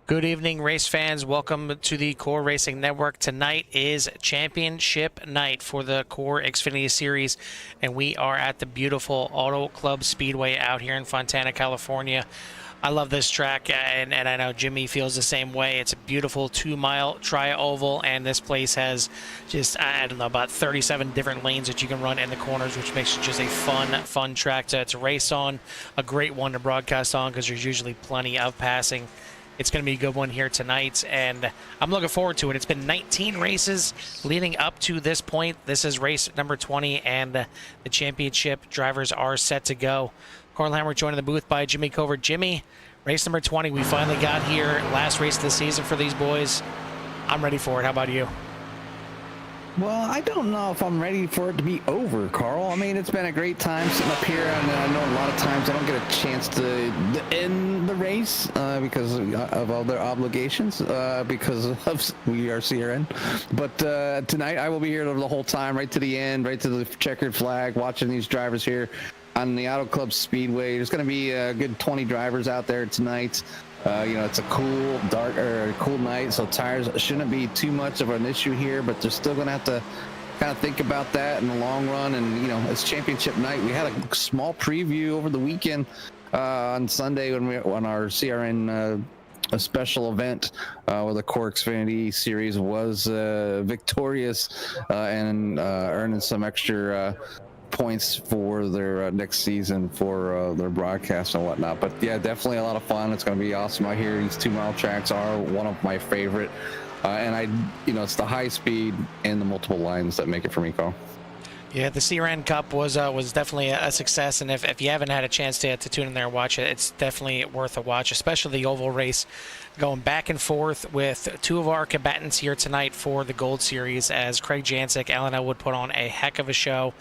Good evening, race fans. Welcome to the CORE Racing Network. Tonight is championship night for the CORE Xfinity Series, and we are at the beautiful Auto Club Speedway out here in Fontana, California. I love this track, and I know Jimmy feels the same way. It's a beautiful 2-mile tri-oval, and this place has just, I don't know, about 37 different lanes that you can run in the corners, which makes it just a fun track to race on. A great one to broadcast on because there's usually plenty of passing. It's going to be a good one here tonight, and I'm looking forward to it. It's been 19 races leading up to this point. This is race number 20, and the championship drivers are set to go. Carl Hammer joined in the booth by Jimmy Covert. Jimmy, race number 20, we finally got here. Last race of the season for these boys. I'm ready for it. How about you? Well, I don't know if I'm ready for it to be over, Carl. I mean, it's been a great time sitting up here, and I know a lot of times I don't get a chance to end the race because of other obligations, because we are CRN. But tonight I will be here the whole time, right to the end, right to the checkered flag, watching these drivers here on the Auto Club Speedway. There's going to be a good 20 drivers out there tonight. You know, it's a cool night, so tires shouldn't be too much of an issue here, but they're still going to have to kind of think about that in the long run. And, you know, it's championship night. We had a small preview over the weekend on Sunday when our CRN a special event where the CORE Xfinity Series was victorious and earning some extra points for their next season for their broadcast and whatnot. But yeah, definitely a lot of fun. It's going to be awesome. I hear these 2-mile tracks are one of my favorite, and it's the high speed and the multiple lines that make it for me, Carl. Yeah, the CRN Cup was definitely a success, and if you haven't had a chance to tune in there and watch it, it's definitely worth a watch, especially the oval race, going back and forth with two of our combatants here tonight for the Gold Series, as Craig Janczak, Alan Elwood put on a heck of a show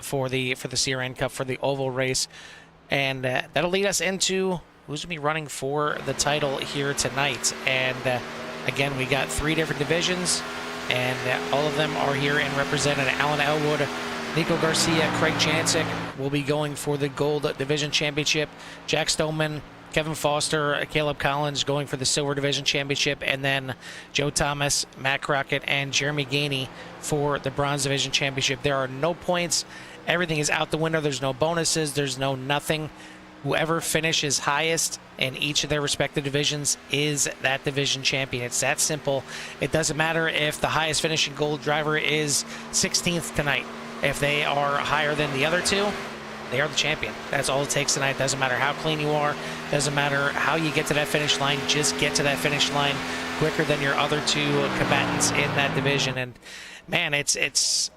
for the CRN Cup for the oval race, and that'll lead us into who's gonna be running for the title here tonight. And again, we got 3 different divisions, and all of them are here and represented. Alan Elwood, Niiko Garcia, Craig Janczak will be going for the Gold Division Championship. Jack Stoneman, Kevin Foster, Kaleb Collins going for the Silver Division Championship, and then Joe Thomas, Matt Crockett, and Jeremy Gainey for the Bronze Division Championship. There are no points. Everything is out the window. There's no bonuses. There's no nothing. Whoever finishes highest in each of their respective divisions is that division champion. It's that simple. It doesn't matter if the highest finishing gold driver is 16th tonight. If they are higher than the other two, they are the champion. That's all it takes tonight. Doesn't matter how clean you are. Doesn't matter how you get to that finish line. Just get to that finish line quicker than your other 2 combatants in that division. And man, it's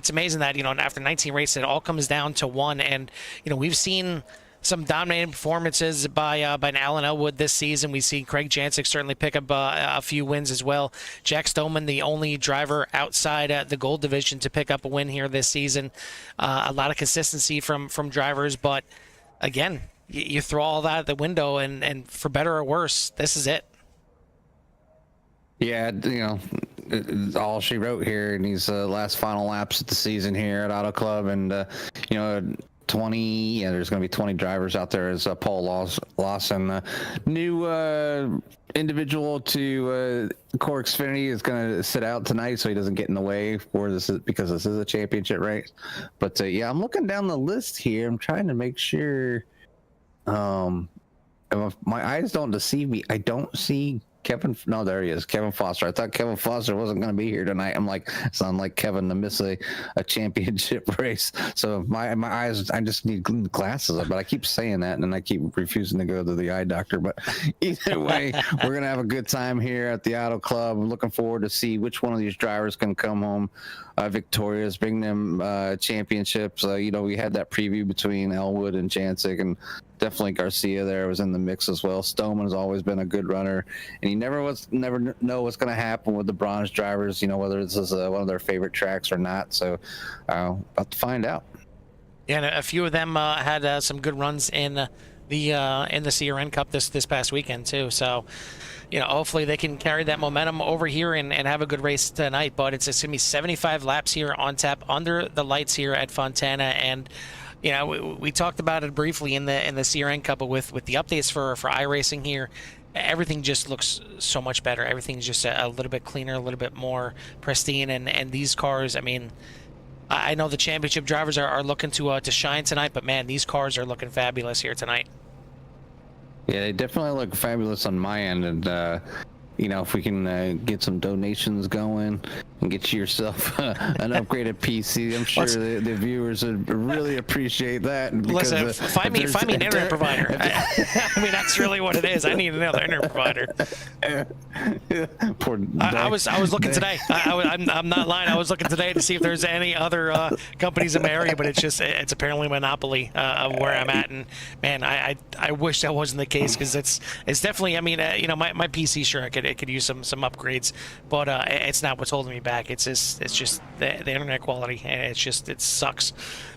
amazing that, you know, after 19 races, it all comes down to one. And, you know, we've seen some dominating performances by Alan Elwood this season. We see Craig Janczak certainly pick up a few wins as well. Jack Stoneman, the only driver outside the gold division to pick up a win here this season. A lot of consistency from drivers, but again, you throw all that out the window, and for better or worse, this is it. Yeah, you know, it's all she wrote here in these last final laps of the season here at Auto Club, and you know, there's going to be 20 drivers out there as Paul Lawson, new individual to CORE Xfinity, is going to sit out tonight so he doesn't get in the way for this, because this is a championship race. But yeah, I'm looking down the list here. I'm trying to make sure if my eyes don't deceive me, I don't see no, there he is, Kevin Foster. I thought Kevin Foster wasn't going to be here tonight. I'm like, it's not like Kevin to miss a championship race. So my eyes, I just need glasses, but I keep saying that, and then I keep refusing to go to the eye doctor. But either way, we're going to have a good time here at the Auto Club. I'm looking forward to see which one of these drivers can come home victorious, bring them championships. You know, we had that preview between Elwood and Janczak, and definitely Garcia there was in the mix as well. Stoneman has always been a good runner, and you never know what's going to happen with the bronze drivers, you know, whether this is one of their favorite tracks or not. So about to find out. Yeah, and a few of them had some good runs in the CRN Cup this past weekend too. So, you know, hopefully they can carry that momentum over here and have a good race tonight. But it's going to be 75 laps here on tap under the lights here at Fontana. And, you know, we talked about it briefly in the CRN Cup with the updates for iRacing here. everything just looks so much better. Everything's just a little bit cleaner, a little bit more pristine, and these cars, I mean, I know the championship drivers are looking to shine tonight, but man, these cars are looking fabulous here tonight. Yeah, they definitely look fabulous on my end, and you know, if we can get some donations going and get yourself an upgraded PC, I'm sure the viewers would really appreciate that. Because, listen, find me an internet provider. I mean, that's really what it is. I need another internet provider. Poor I was looking today. I'm not lying. I was looking today to see if there's any other companies in my area, but it's apparently a monopoly of where I'm at. And man, I wish that wasn't the case, because it's definitely. I mean, you know, my PC, sure, it could use some upgrades, but it's not what's holding me back. It's just the internet quality, and it sucks.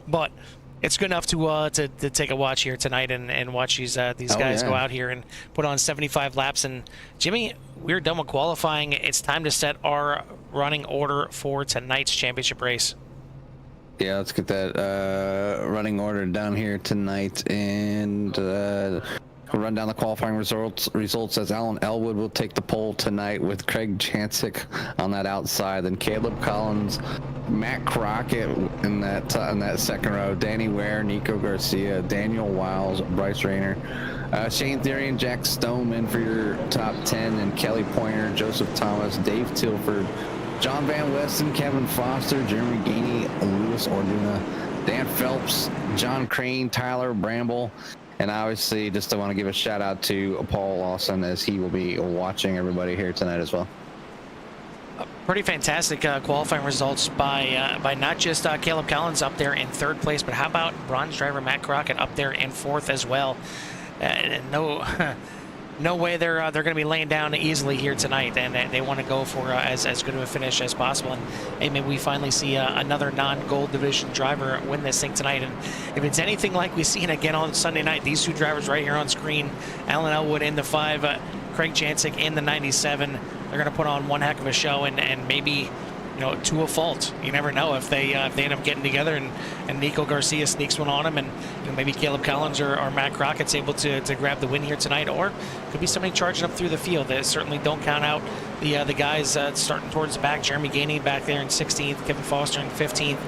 But it's good enough to take a watch here tonight and watch these guys go out here and put on 75 laps. And Jimmy, we're done with qualifying. It's time to set our running order for tonight's championship race. Yeah, let's get that running order down here tonight, and we'll run down the qualifying results as Elwood will take the pole tonight with Craig Janczak on that outside. Then Kaleb Collins, Matt Crockett in that second row. Danny Ware, Niiko Garcia, Daniel Wiles, Bryce Rayner, Shane Theory, and Jack Stoneman for your top 10. And Kelly Pointer, Joseph Thomas, Dave Tilford, John Van Westen, Kevin Foster, Jeremy Gainey, Louis Orduna, Dan Phelps, John Crane, Tyler Bramble. And obviously, just want to give a shout out to Paul Lawson, as he will be watching everybody here tonight as well. Pretty fantastic qualifying results by not just Kaleb Collins up there in third place, but how about bronze driver Matt Crockett up there in fourth as well. No way they're going to be laying down easily here tonight, and they want to go for as good of a finish as possible. And hey, maybe we finally see another non-gold division driver win this thing tonight. And if it's anything like we've seen again on Sunday night, these two drivers right here on screen, Alan Elwood in the 5, Craig Janczak in the 97, they're going to put on one heck of a show, and maybe, you know, to a fault. You never know if they end up getting together and Niiko Garcia sneaks one on him, and you know, maybe Kaleb Collins or Matt Crockett's able to grab the win here tonight, or could be somebody charging up through the field. They certainly don't count out the guys starting towards the back. Jeremy Gainey back there in 16th, Kevin Foster in 15th.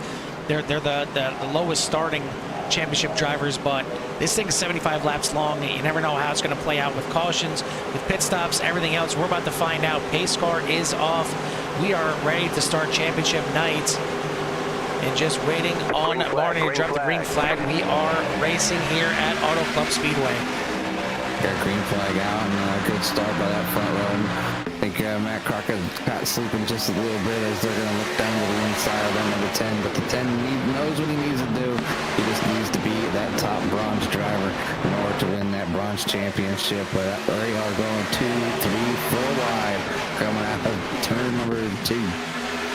They're the lowest starting championship drivers, but this thing is 75 laps long. You never know how it's going to play out with cautions, with pit stops, everything else. We're about to find out. Pace car is off. We are ready to start championship night, and just waiting on Barney to drop the green flag. We are racing here at Auto Club Speedway. Got green flag out, and a good start by that front row. I think Matt Crockett got sleeping just a little bit as they're going to look down to the inside of that number 10, but the 10 knows what he needs to do. He just needs to be that top bronze driver in order to win that bronze championship. But they are going 2, 3, 4 wide, coming out of turn number 2.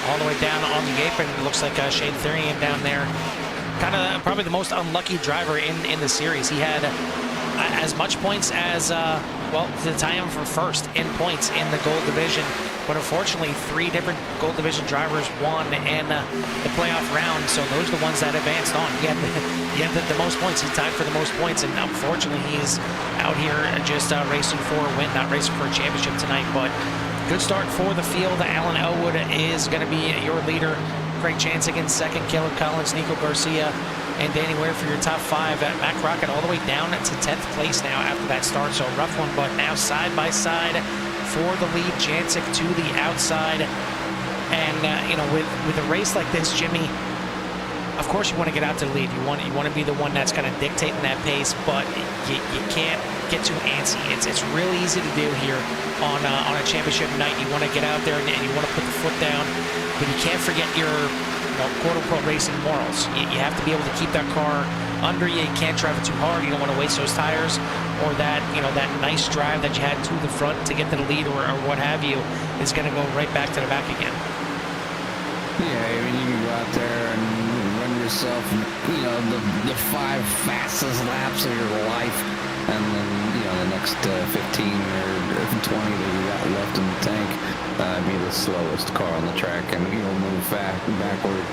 All the way down on the apron, it looks like Shane Therian down there. Kind of probably the most unlucky driver in the series. He had as much points as, well, to tie him for first in points in the gold division. But unfortunately, 3 different gold division drivers won in the playoff round, so those are the ones that advanced on. He had the most points. He tied for the most points, and unfortunately, he's out here just racing for a win, not racing for a championship tonight. But good start for the field. Alan Elwood is going to be your leader. Craig Janczak in second, Kaleb Collins, Niiko Garcia, and Danny Ware for your top 5. Matt Crockett all the way down to 10th place now after that start, so a rough one, but now side by side for the lead. Janczak to the outside, and you know, with a race like this, Jimmy, of course you want to get out to the lead. You want to be the one that's kind of dictating that pace, but you can't get too antsy. It's really easy to do here on a championship night. You want to get out there and you want to put the foot down, but you can't forget your, you know, quote-unquote racing morals. You have to be able to keep that car under you. You can't drive it too hard. You don't want to waste those tires, or that, you know, that nice drive that you had to the front to get to the lead or what have you is going to go right back to the back again. Yeah, I mean, you can go out there and run yourself, you know, the 5 fastest laps of your life, and then, you know, the next 15 or 20 that you got left in the tank, be the slowest car on the track, and you'll move backward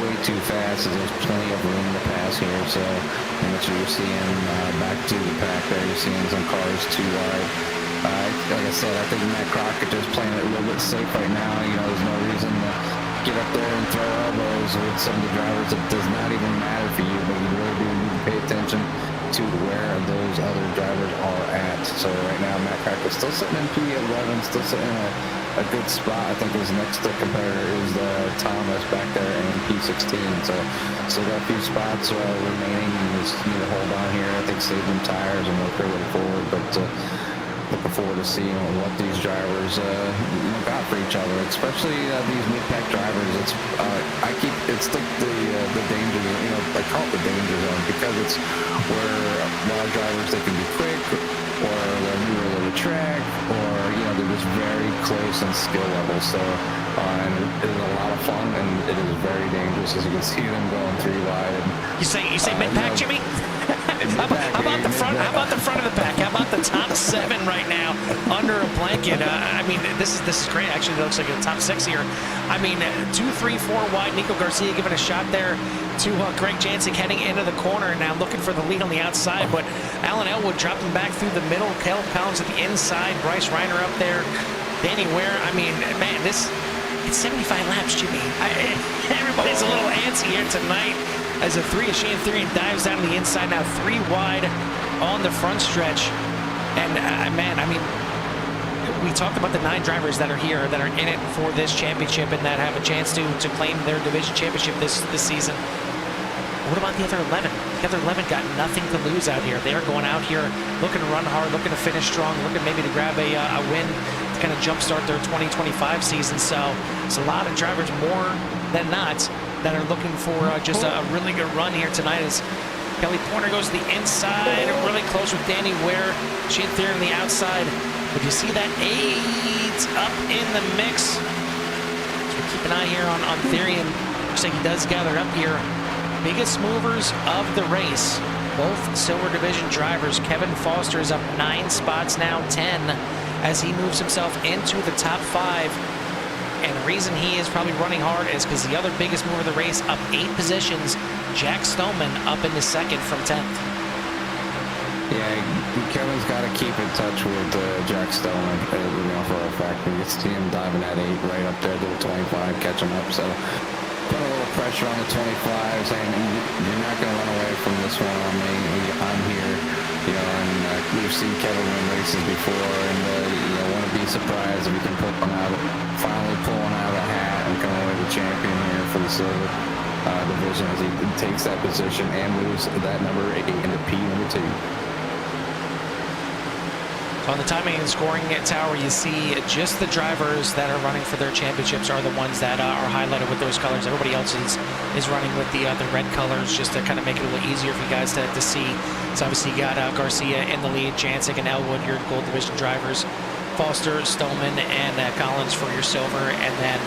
way too fast, as there's plenty of room to pass here. So that's what you're seeing back to the pack there. You're seeing some cars too wide. Like I said, I think Matt Crockett just playing it a little bit safe right now. You know, there's no reason to get up there and throw elbows with some of the drivers. It does not even matter for you, but you really do need to pay attention to where those other drivers are at. So right now, Matt Crockett's still sitting in P11, still sitting in a good spot. I think his next competitor is Thomas back there in P16. So still got a few spots remaining. You just need to hold on here. I think save them tires and work their way forward. But looking forward to seeing what these drivers got for each other, especially these mid-pack drivers. It's like the danger, I call it the danger zone because it's where a lot of drivers, they can be quick or they're newer to the track, or they're just very close in skill level. So and it is a lot of fun, and it is very dangerous as you can see them going 3 wide. You say mid-pack, Jimmy? How about the front? How about the front of the pack? How about the top 7 right now under a blanket? I mean, this is great. Actually, it looks like a top 6 here. I mean, 2, 3, 4 wide. Niiko Garcia giving a shot there to Greg Janczak heading into the corner, now looking for the lead on the outside. But Alan Elwood dropping back through the middle. Kaleb Collins at the inside. Bryce Reiner up there. Danny Ware. I mean, man, it's 75 laps, Jimmy. Everybody's a little antsy here tonight. As a 3 of Shane Therian dives down to the inside, now 3 wide on the front stretch. And man, I mean, we talked about the 9 drivers that are here, that are in it for this championship and that have a chance to claim their division championship this season. What about the other 11? The other 11 got nothing to lose out here. They are going out here looking to run hard, looking to finish strong, looking maybe to grab a win to kind of jumpstart their 2025 season. So it's a lot of drivers, more than not, that are looking for just a really good run here tonight as Kelly Porter goes to the inside, really close with Danny Ware, Shane Therian on the outside. But you see that 8 up in the mix. So we keep an eye here on Therian. Looks like he does gather up here. Biggest movers of the race, both Silver Division drivers. Kevin Foster is up 9 spots now, 10, as he moves himself into the top 5. And the reason he is probably running hard is because the other biggest mover of the race up 8 positions, Jack Stoneman up in the 2nd from 10th. Yeah, Kevin's got to keep in touch with Jack Stoneman, for a fact. You can see him diving at 8 right up there to the 25, catch him up. So put a little pressure on the 25, saying you're not going to run away from this one on me. I'm here. And we've seen Kevin win races before, and want to be surprised if he can finally pulling out of the hat and coming away the champion here for the Silver Division as he takes that position and moves that number 8 into P number 2. So on the timing and scoring tower, you see just the drivers that are running for their championships are the ones that are highlighted with those colors. Everybody else is running with the red colors just to kind of make it a little easier for you guys to see. So obviously you got Garcia in the lead, Janczak and Elwood, your gold division drivers. Foster, Stoneman, and Collins for your silver, and then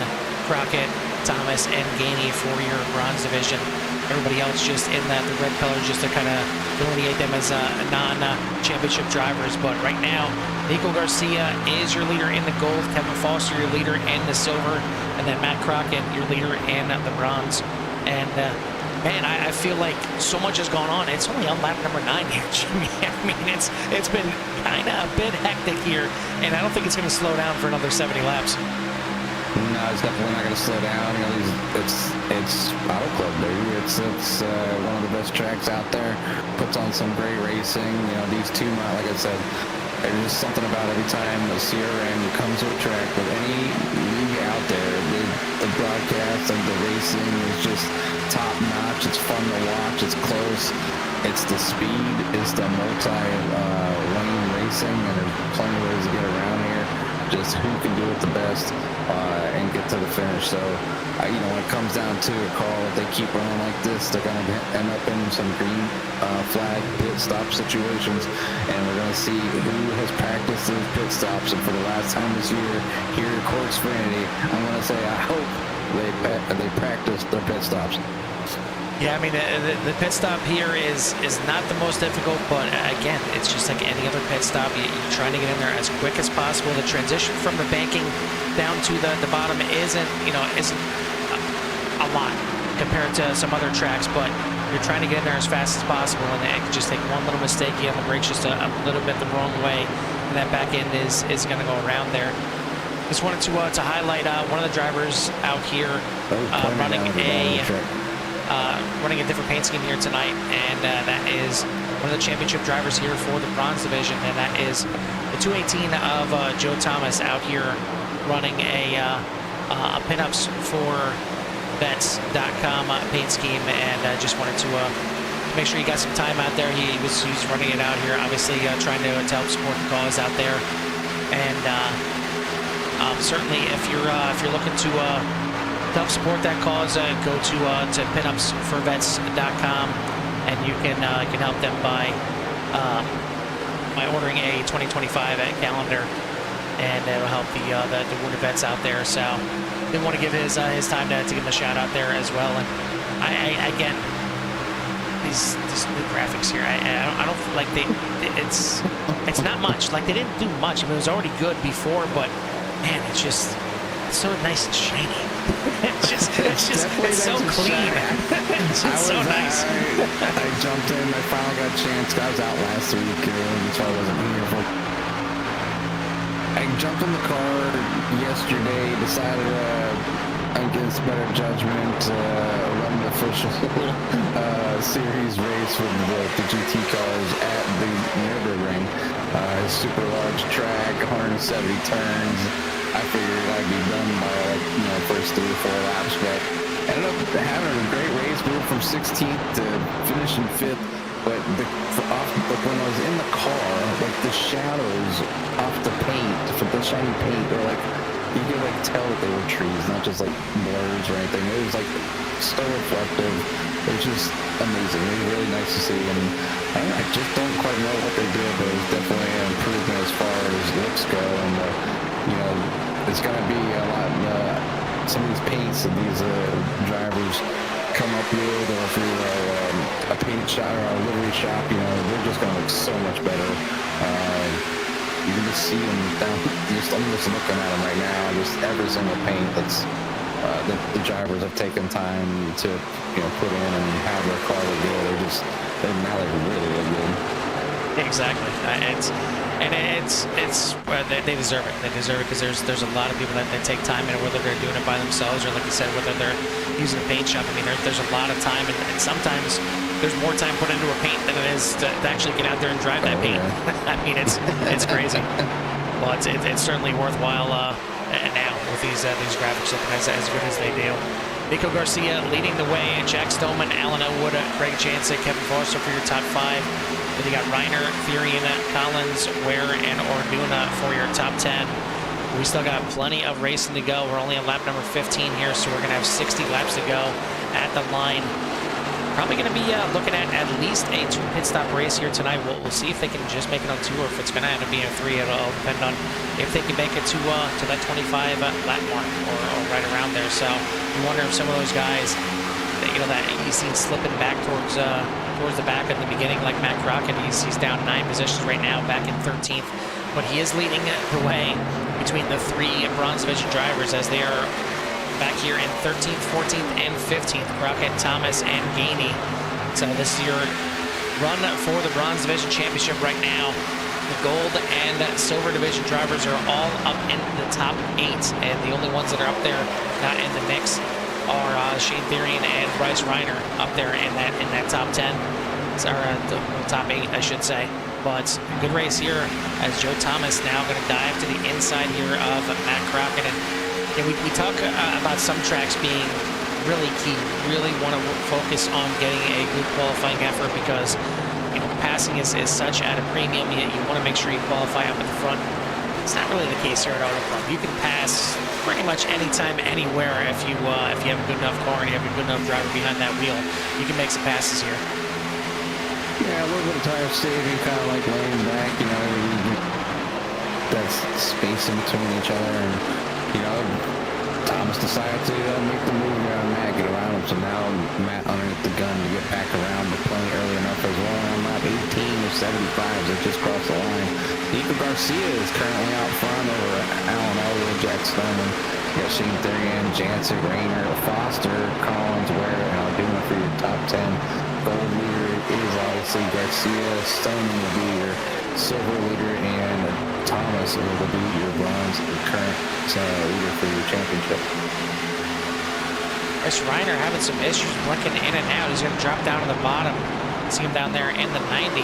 Crockett, Thomas, and Gainey for your bronze division. Everybody else just in the red colors just to kind of delineate them as non-championship drivers. But right now, Niiko Garcia is your leader in the gold, Kevin Foster your leader in the silver, and then Matt Crockett your leader in the bronze. And man, I feel like so much has gone on. It's only on lap number 9 here, Jimmy. I mean, it's been kind of a bit hectic here, and I don't think it's going to slow down for another 70 laps. No, it's definitely not going to slow down. It's Auto Club, baby. It's one of the best tracks out there. Puts on some great racing. These 2 miles, like I said, there's just something about every time the CRN comes to a track with any league out there, the broadcast and the racing is just top notch. It's fun to watch. It's close. It's the speed. It's the multi-lane racing, and there's plenty of ways to get around here. Just who can do it the best and get to the finish. So, when it comes down to it, Carl, if they keep running like this, they're going to end up in some green flag pit stop situations, and we're going to see who has practiced those pit stops. And for the last time this year here at CORE Xfinity, I'm going to say I hope they practice their pit stops. Yeah, I mean, the pit stop here is not the most difficult, but again, it's just like any other pit stop. You're trying to get in there as quick as possible. The transition from the banking down to the bottom isn't a lot compared to some other tracks, but you're trying to get in there as fast as possible, and it can just take one little mistake. You have the brakes just a little bit the wrong way, and that back end is going to go around there. Just wanted to highlight one of the drivers out here running a different paint scheme here tonight, and that is one of the championship drivers here for the bronze division, and that is the 218 of Joe Thomas out here running a pinups for vets.com paint scheme, and just wanted to make sure you got some time out there. He's running it out here, obviously trying to help support the cause out there, and certainly if you're looking to help support that cause, go to pinupsforvets.com, and you can help them by ordering a 2025 calendar, and it'll help the wounded vets out there. So didn't want to give his time to give him a shout out there as well. And I again, these new graphics here, I don't like it's not much. Like, they didn't do much. I mean, it was already good before, but man, it's so nice and shiny. it's so clean. It's just so nice. I jumped in. I finally got a chance. I was out last week, so I wasn't here for. I jumped in the car yesterday. Decided against better judgment, run the official series race with the GT cars at the Nürburgring. Super large track, 170 turns. I figured I'd be done by first 3 or 4 laps, but ended up having a great race. Moved from 16th to finishing 5th. But when I was in the car, like the shadows off the paint, for the shiny paint, they're like, you could like tell that they were trees, not just like blurs or anything. It was like so reflective. It was just amazing. It was really nice to see, and I just don't quite know what they did, but it was definitely an improvement as far as looks go. And it's going to be a lot. Some of these paints that these drivers come up with, or if you're a paint shop or a livery shop, they're just going to look so much better. You can just see them down. I'm just looking at them right now. Just every single paint that's the drivers have taken time to put in and have their car look good. Now they're really good. Exactly. They deserve it. They deserve it because there's a lot of people that take time in it, whether they're doing it by themselves or, like you said, whether they're using a paint shop. I mean, there's a lot of time, and sometimes there's more time put into a paint than it is to actually get out there and drive that paint. Yeah. I mean, it's crazy. Well, it's certainly worthwhile now with these graphics looking as good as they do. Niiko Garcia leading the way, Jack Stoneman, Alan Elwood, Greg Janczak, Kevin Foster for your top 5. Then you got Reiner, Therian, Collins, Ware, and Orduna for your top 10. We still got plenty of racing to go. We're only on lap number 15 here, so we're going to have 60 laps to go at the line. Probably going to be looking at least a 2 pit stop race here tonight. We'll see if they can just make it on 2, or if it's going to end up being a 3. It'll depend on if they can make it to that 25 lap mark or right around there. So you wonder if some of those guys, that you've seen slipping back towards the back at the beginning, like Matt Crockett, he's down 9 positions right now, back in 13th. But he is leading the way between the 3 bronze division drivers, as they are back here in 13th, 14th, and 15th. Crockett, Thomas, and Gainey. So this is your run for the bronze division championship right now. The gold and silver division drivers are all up in the top 8, and the only ones that are up there not in the mix are Shane Therian and Bryce Reiner up there in that top 10. Or the top 8, I should say. But good race here, as Joe Thomas now going to dive to the inside here of Matt Crockett. And we talk about some tracks being really key. Really want to focus on getting a good qualifying effort, because passing is such at a premium. You want to make sure you qualify up at the front. It's not really the case here at Auto Club. You can pass pretty much anytime, anywhere, if you have a good enough car and you have a good enough driver behind that wheel. You can make some passes here. Yeah, a little bit of tire saving, kind of like laying back. That's space in between each other, and Thomas decided to make the move around Matt, get around him. So now Matt underneath the gun to get back around, but plenty early enough as well. On lap 18 of 75s, it just crossed the line. Niiko Garcia is currently out front over Alan Elwood, Jack Stoneman. You got Shane Therian, Janczak, Reiner, Foster, Collins, Ware, and Orduna for your top 10. Gold leader is obviously Garcia. Stoneman will be your silver leader, and Thomas will be your bronze, your current leader for your championship. Bryce Reiner having some issues blinking in and out. He's going to drop down to the bottom. See him down there in the 90.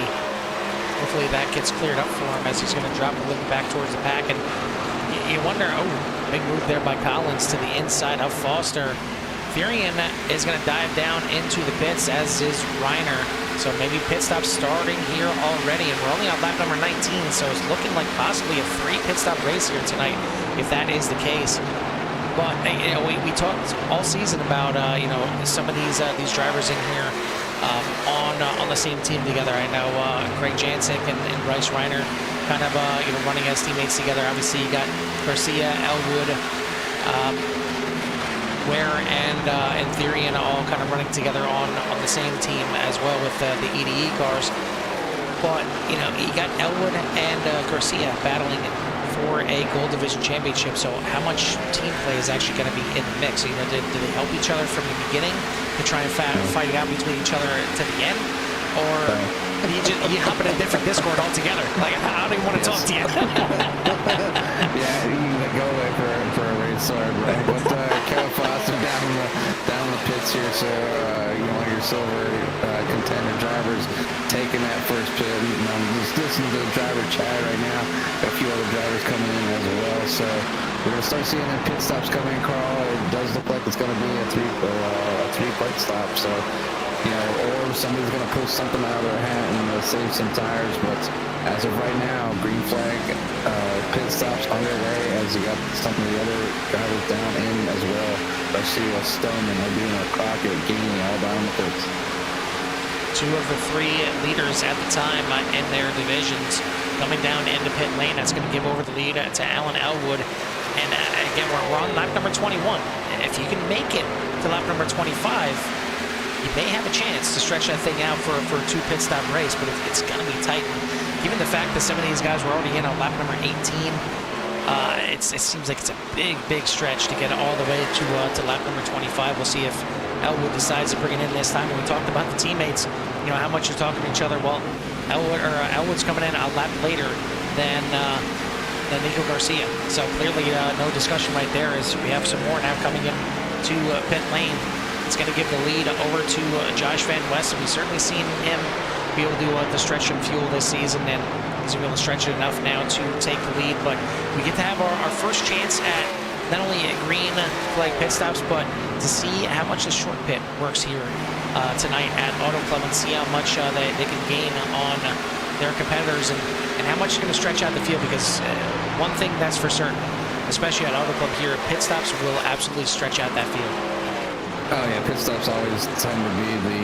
Hopefully that gets cleared up for him as he's going to drop a little back towards the pack. And you wonder, oh, big move there by Collins to the inside of Foster. Furion is going to dive down into the pits, as is Reiner. So maybe pit stop starting here already. And we're only on lap number 19, so it's looking like possibly a 3 pit stop race here tonight, if that is the case. But you know, we talked all season about you know, some of these drivers in here on the same team together. I know Craig Janczak and Bryce Reiner kind of you know, running as teammates together. Obviously, you got Garcia, Elwood, Ware, and Therian all kind of running together on the same team as well with the EDE cars. But you know, you got Elwood and Garcia battling for a Gold Division championship. So how much team play is actually going to be in the mix? You know, do they help each other from the beginning to try and fight it out between each other to the end, or you hop in a different Discord altogether? Like, I don't even want to talk to you. Yeah, you go away for a race, sorry, bro. But Kaleb Foster down in the pits here, so you know, your silver contender drivers taking that first pit. I'm just listening to the driver chat right now. Got a few other drivers coming in as well, so we're gonna start seeing the pit stops coming in, Carl. It does look like it's gonna be a three pit stop, so you know, or somebody's gonna pull something out of their hat and save some tires. But as of right now, green flag pit stops underway, as you got some of the other drivers down in as well. Garcia, Stoneman, Crockett, Gainey, all down the pits. 2 of the 3 leaders at the time in their divisions coming down into pit lane. That's going to give over the lead to Alan Elwood. And again, we're on lap number 21. If you can make it to lap number 25, you may have a chance to stretch that thing out for a 2 pit stop race, but it's going to be tight. Given the fact that some of these guys were already in on lap number 18, it seems like it's a big stretch to get all the way to lap number 25. We'll see if Elwood decides to bring it in this time. When we talked about the teammates, you know, how much you're talking to each other. Well, Elwood's coming in a lap later than Niiko Garcia. So clearly, no discussion right there, as we have some more now coming in to pit lane. It's going to give the lead over to Josh Van West, and we've certainly seen him be able to stretch some fuel this season, and he's able to stretch it enough now to take the lead. But we get to have our first chance at not only a green flag pit stops, but to see how much the short pit works here tonight at Auto Club, and see how much they can gain on their competitors, and how much it's going to stretch out the field. Because one thing that's for certain, especially at Auto Club here, pit stops will absolutely stretch out that field. Oh yeah, pit stops always tend to be the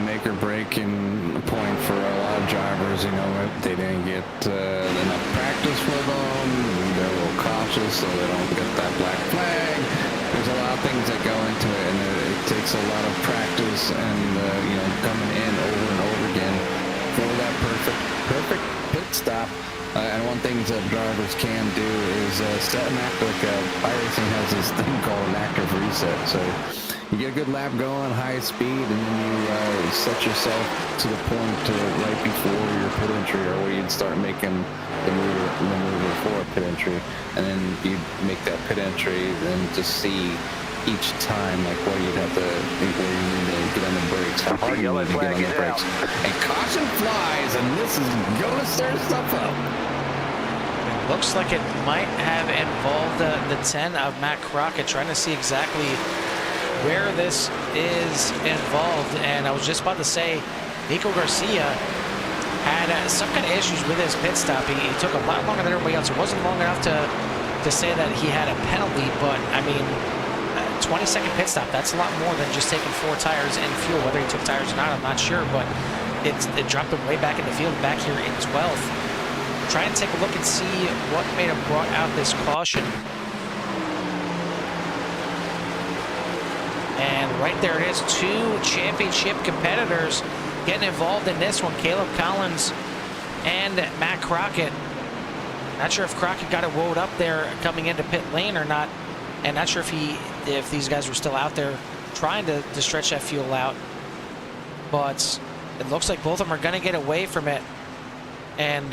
make or break and point for a lot of drivers. You know, if they didn't get enough practice with them, they're a little cautious so they don't get that black flag. There's a lot of things that go into it, and it takes a lot of practice and you know, coming in over and over again for that perfect pit stop. And one thing that drivers can do is set an active. iRacing has this thing called an active reset. So you get a good lap going, high speed, and then you set yourself to the point right before your pit entry, or where you'd start making the maneuver for a pit entry, and then you make that pit entry, then just see each time like where you'd have to, where you need to get on the brakes, how hard you need to get on the brakes. And caution flies, and this is gonna stir stuff up. It looks like it might have involved the 10 of Matt Crockett, trying to see exactly where this is involved. And I was just about to say, Niiko Garcia had some kind of issues with his pit stop. He took a lot longer than everybody else. It wasn't long enough to say that he had a penalty, but I mean, 20-second pit stop, that's a lot more than just taking 4 tires and fuel. Whether he took tires or not, I'm not sure, but it dropped him way back in the field, back here in 12th. Try and take a look and see what may have brought out this caution. And right there it is, 2 championship competitors getting involved in this one. Kaleb Collins and Matt Crockett. Not sure if Crockett got it rolled up there coming into pit lane or not. And not sure if these guys were still out there trying to stretch that fuel out. But it looks like both of them are going to get away from it. And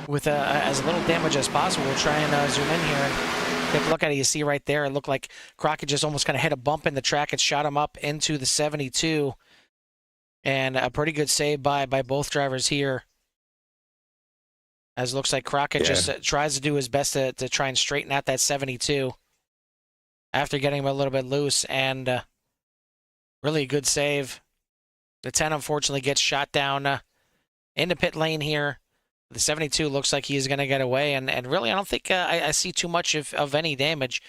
with as little damage as possible. We'll try and zoom in here and take a look at it. You see right there, it looked like Crockett just almost kind of hit a bump in the track. It shot him up into the 72. And a pretty good save by both drivers here. As it looks like Crockett just tries to do his best to try and straighten out that 72 after getting him a little bit loose. And really a good save. The 10 unfortunately gets shot down in the pit lane here. The 72 looks like he's going to get away. And really, I don't think I see too much of any damage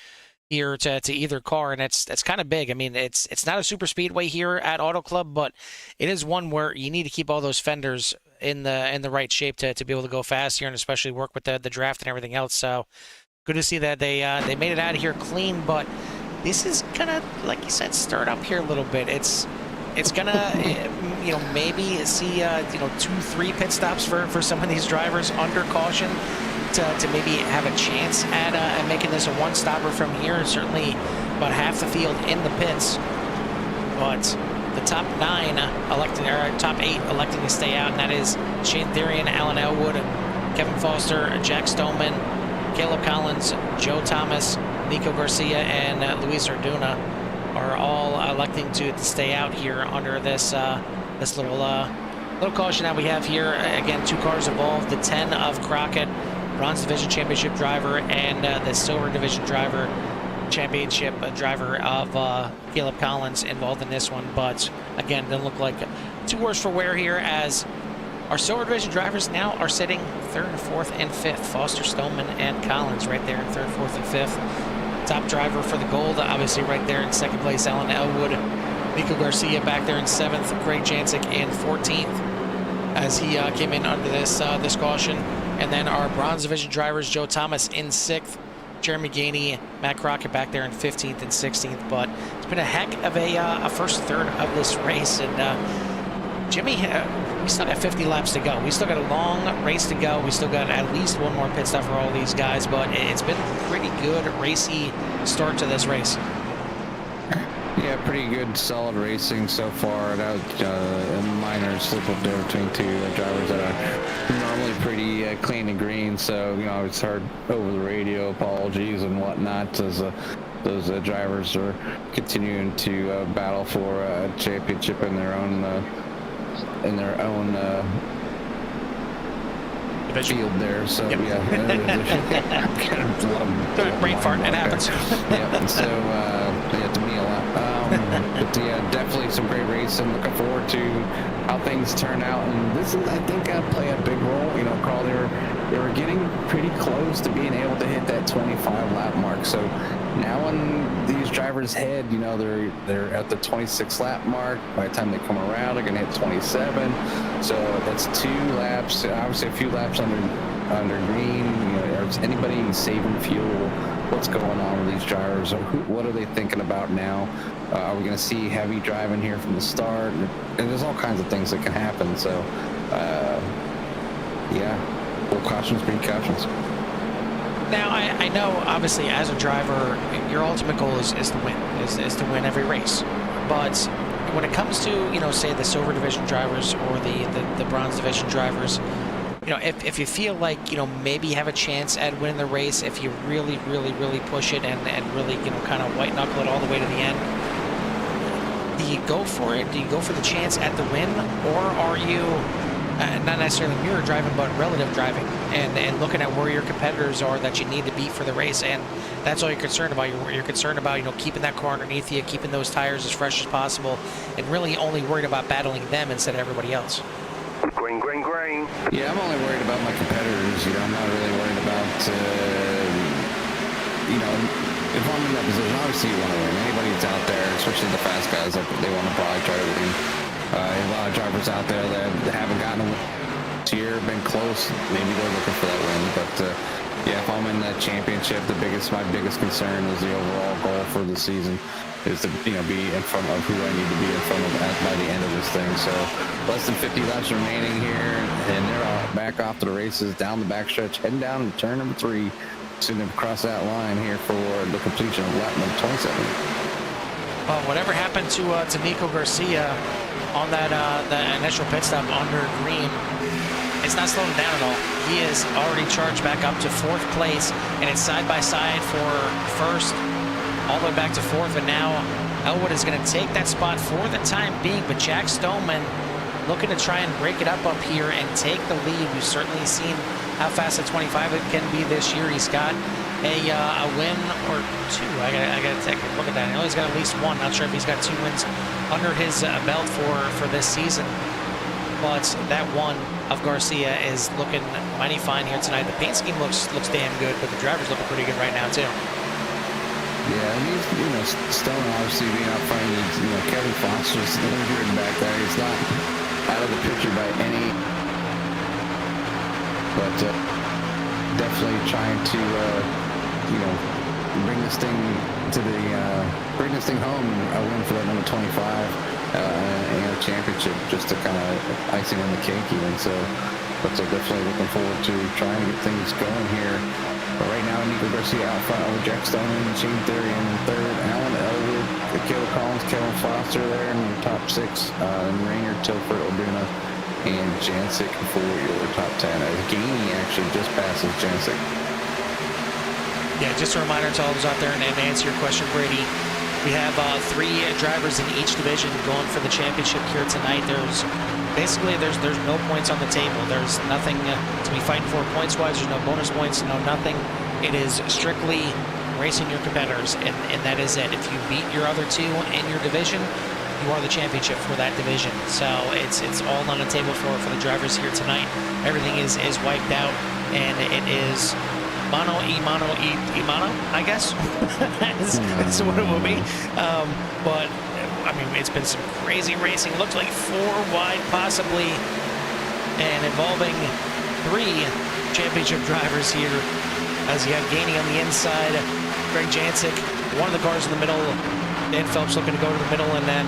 here to either car, and it's kind of big. I mean, it's not a super speedway here at Auto Club, but it is one where you need to keep all those fenders in the right shape to be able to go fast here, and especially work with the draft and everything else. So good to see that they made it out of here clean. But this is gonna, like you said, start up here a little bit. It's gonna maybe see 2-3 pit stops for some of these drivers under caution to maybe have a chance at making this a one-stopper from here. Certainly about half the field in the pits, but the top 9 electing, or top 8 electing to stay out, and that is Shane Therian, Alan Elwood, Kevin Foster, Jack Stoneman, Kaleb Collins, Joe Thomas, Niiko Garcia, and Luis Arduna are all electing to stay out here under this this little caution that we have here. Again, 2 cars involved: the 10 of Crockett, Bronze Division Championship driver, and the Silver Division driver, Championship driver of Kaleb Collins involved in this one. But again, it doesn't look like too worse for wear here, as our Silver Division drivers now are sitting 3rd, 4th, and 5th. Foster, Stoneman, and Collins right there in 3rd, 4th, and 5th. Top driver for the gold, obviously right there in 2nd place, Alan Elwood. Niiko Garcia back there in 7th. Craig Janczak in 14th as he came in under this caution. And then our Bronze Division drivers, Joe Thomas in 6th. Jeremy Gainey, Matt Crockett back there in 15th and 16th. But it's been a heck of a first third of this race. And Jimmy, we still got 50 laps to go. We still got a long race to go. We still got at least one more pit stop for all these guys. But it's been a pretty good racy start to this race. Yeah, pretty good, solid racing so far. That was a minor slip up there between 2 drivers that are normally pretty clean and green. So, it's heard over the radio apologies and whatnot as those drivers are continuing to battle for a championship in their own field there. So yep. Brain fart, it happens. Yeah, and so to me a lot. But yeah, definitely some great racing. Looking forward to how things turn out, and this is, I think, play a big role. Carl, they were getting pretty close to being able to hit that 25 lap mark. So now when these drivers head, they're at the 26 lap mark. By the time they come around, they're gonna hit 27. So that's 2 laps. Obviously, a few laps under green. Is anybody saving fuel? What's going on with these drivers? What are they thinking about now? Are we going to see heavy driving here from the start? And there's all kinds of things that can happen. So, yeah, full cautions, green cautions. Now, I know, obviously, as a driver, your ultimate goal is to win, is to win every race. But when it comes to, say, the Silver Division drivers or the Bronze Division drivers, if you feel like, maybe you have a chance at winning the race, if you really, really, really push it and really, kind of white knuckle it all the way to the end, do you go for it? Do you go for the chance at the win? Or are you not necessarily mirror driving, but relative driving and looking at where your competitors are that you need to beat for the race? And that's all you're concerned about. You're concerned about, keeping that car underneath you, keeping those tires as fresh as possible, and really only worried about battling them instead of everybody else. Green, green, green. Yeah, I'm only worried about my competitors. I'm not really worried about, if I'm in that position, obviously you want to win. Anybody that's out there, especially the fast guys, they want to probably try to win. A lot of drivers out there that haven't gotten a win this year, been close. Maybe they're looking for that win. But, yeah, if I'm in that championship, my biggest concern is the overall goal for the season is to, be in front of who I need to be in front of by the end of this thing. So less than 50 laps remaining here, and they're back off to the races down the backstretch, heading down to turn number 3, soon to cross that line here for the completion of lap number 27. Well, whatever happened to Niiko Garcia on that initial pit stop under green, it's not slowing down at all. He is already charged back up to 4th place, and it's side by side for 1st, all the way back to 4th, and now Elwood is going to take that spot for the time being, but Jack Stoneman looking to try and break it up here and take the lead. We've certainly seen how fast at 25 it can be this year. He's got a win or 2. I gotta take a look at that. I know he's got at least 1. Not sure if he's got 2 wins under his belt for this season. But that one of Garcia is looking mighty fine here tonight. The paint scheme looks damn good, but the driver's looking pretty good right now too. Yeah, and he's, Stone obviously being up front. Kevin Foster's injured back there. He's not out of the picture by any, but definitely trying to, bring this thing to bring this thing home. A win for that number 25. Championship, just to kind of icing on the cake even. So, but they're definitely looking forward to trying to get things going here. But right now, Niiko Garcia out front over Jack Stoneman and Shane Theory in 3rd. Allen Elwood, Kaleb Collins, Kevin Foster there in the top 6. And Rainer, Tilford, Oduna, and Janczak for your top 10. As Gainey actually just passes Janczak. Yeah, just a reminder to all those out there, and to answer your question, Brady, we have 3 drivers in each division going for the championship here tonight. There's no points on the table. There's nothing to be fighting for points-wise. There's no bonus points, no nothing. It is strictly racing your competitors, and that is it. If you beat your other 2 in your division, you are the championship for that division. So it's all on the table for the drivers here tonight. Everything is wiped out, and it is mano, I guess. That's what it will be. But, I mean, it's been some crazy racing. Looks like 4 wide, possibly, and involving 3 championship drivers here. As you have Gainey on the inside, Greg Janczak, one of the cars in the middle, Dan Phelps looking to go to the middle, and then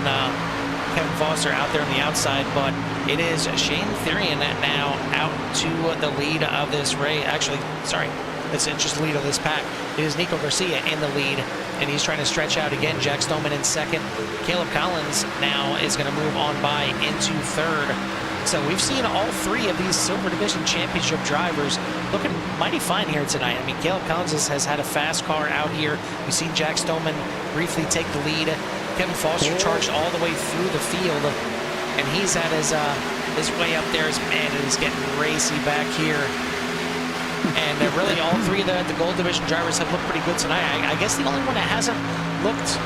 Kevin Foster out there on the outside. But it is Shane Therian now out to the lead of this race. Actually, sorry. It's just the lead of this pack. It is Niiko Garcia in the lead, and he's trying to stretch out again. Jack Stoneman in 2nd. Kaleb Collins now is going to move on by into 3rd. So we've seen all 3 of these Silver Division Championship drivers looking mighty fine here tonight. I mean, Kaleb Collins has had a fast car out here. We've seen Jack Stoneman briefly take the lead. Kevin Foster charged all the way through the field, and he's at his way up there. His man is getting racy back here. And really, all 3 of the Gold Division drivers have looked pretty good tonight. I guess the only one that hasn't looked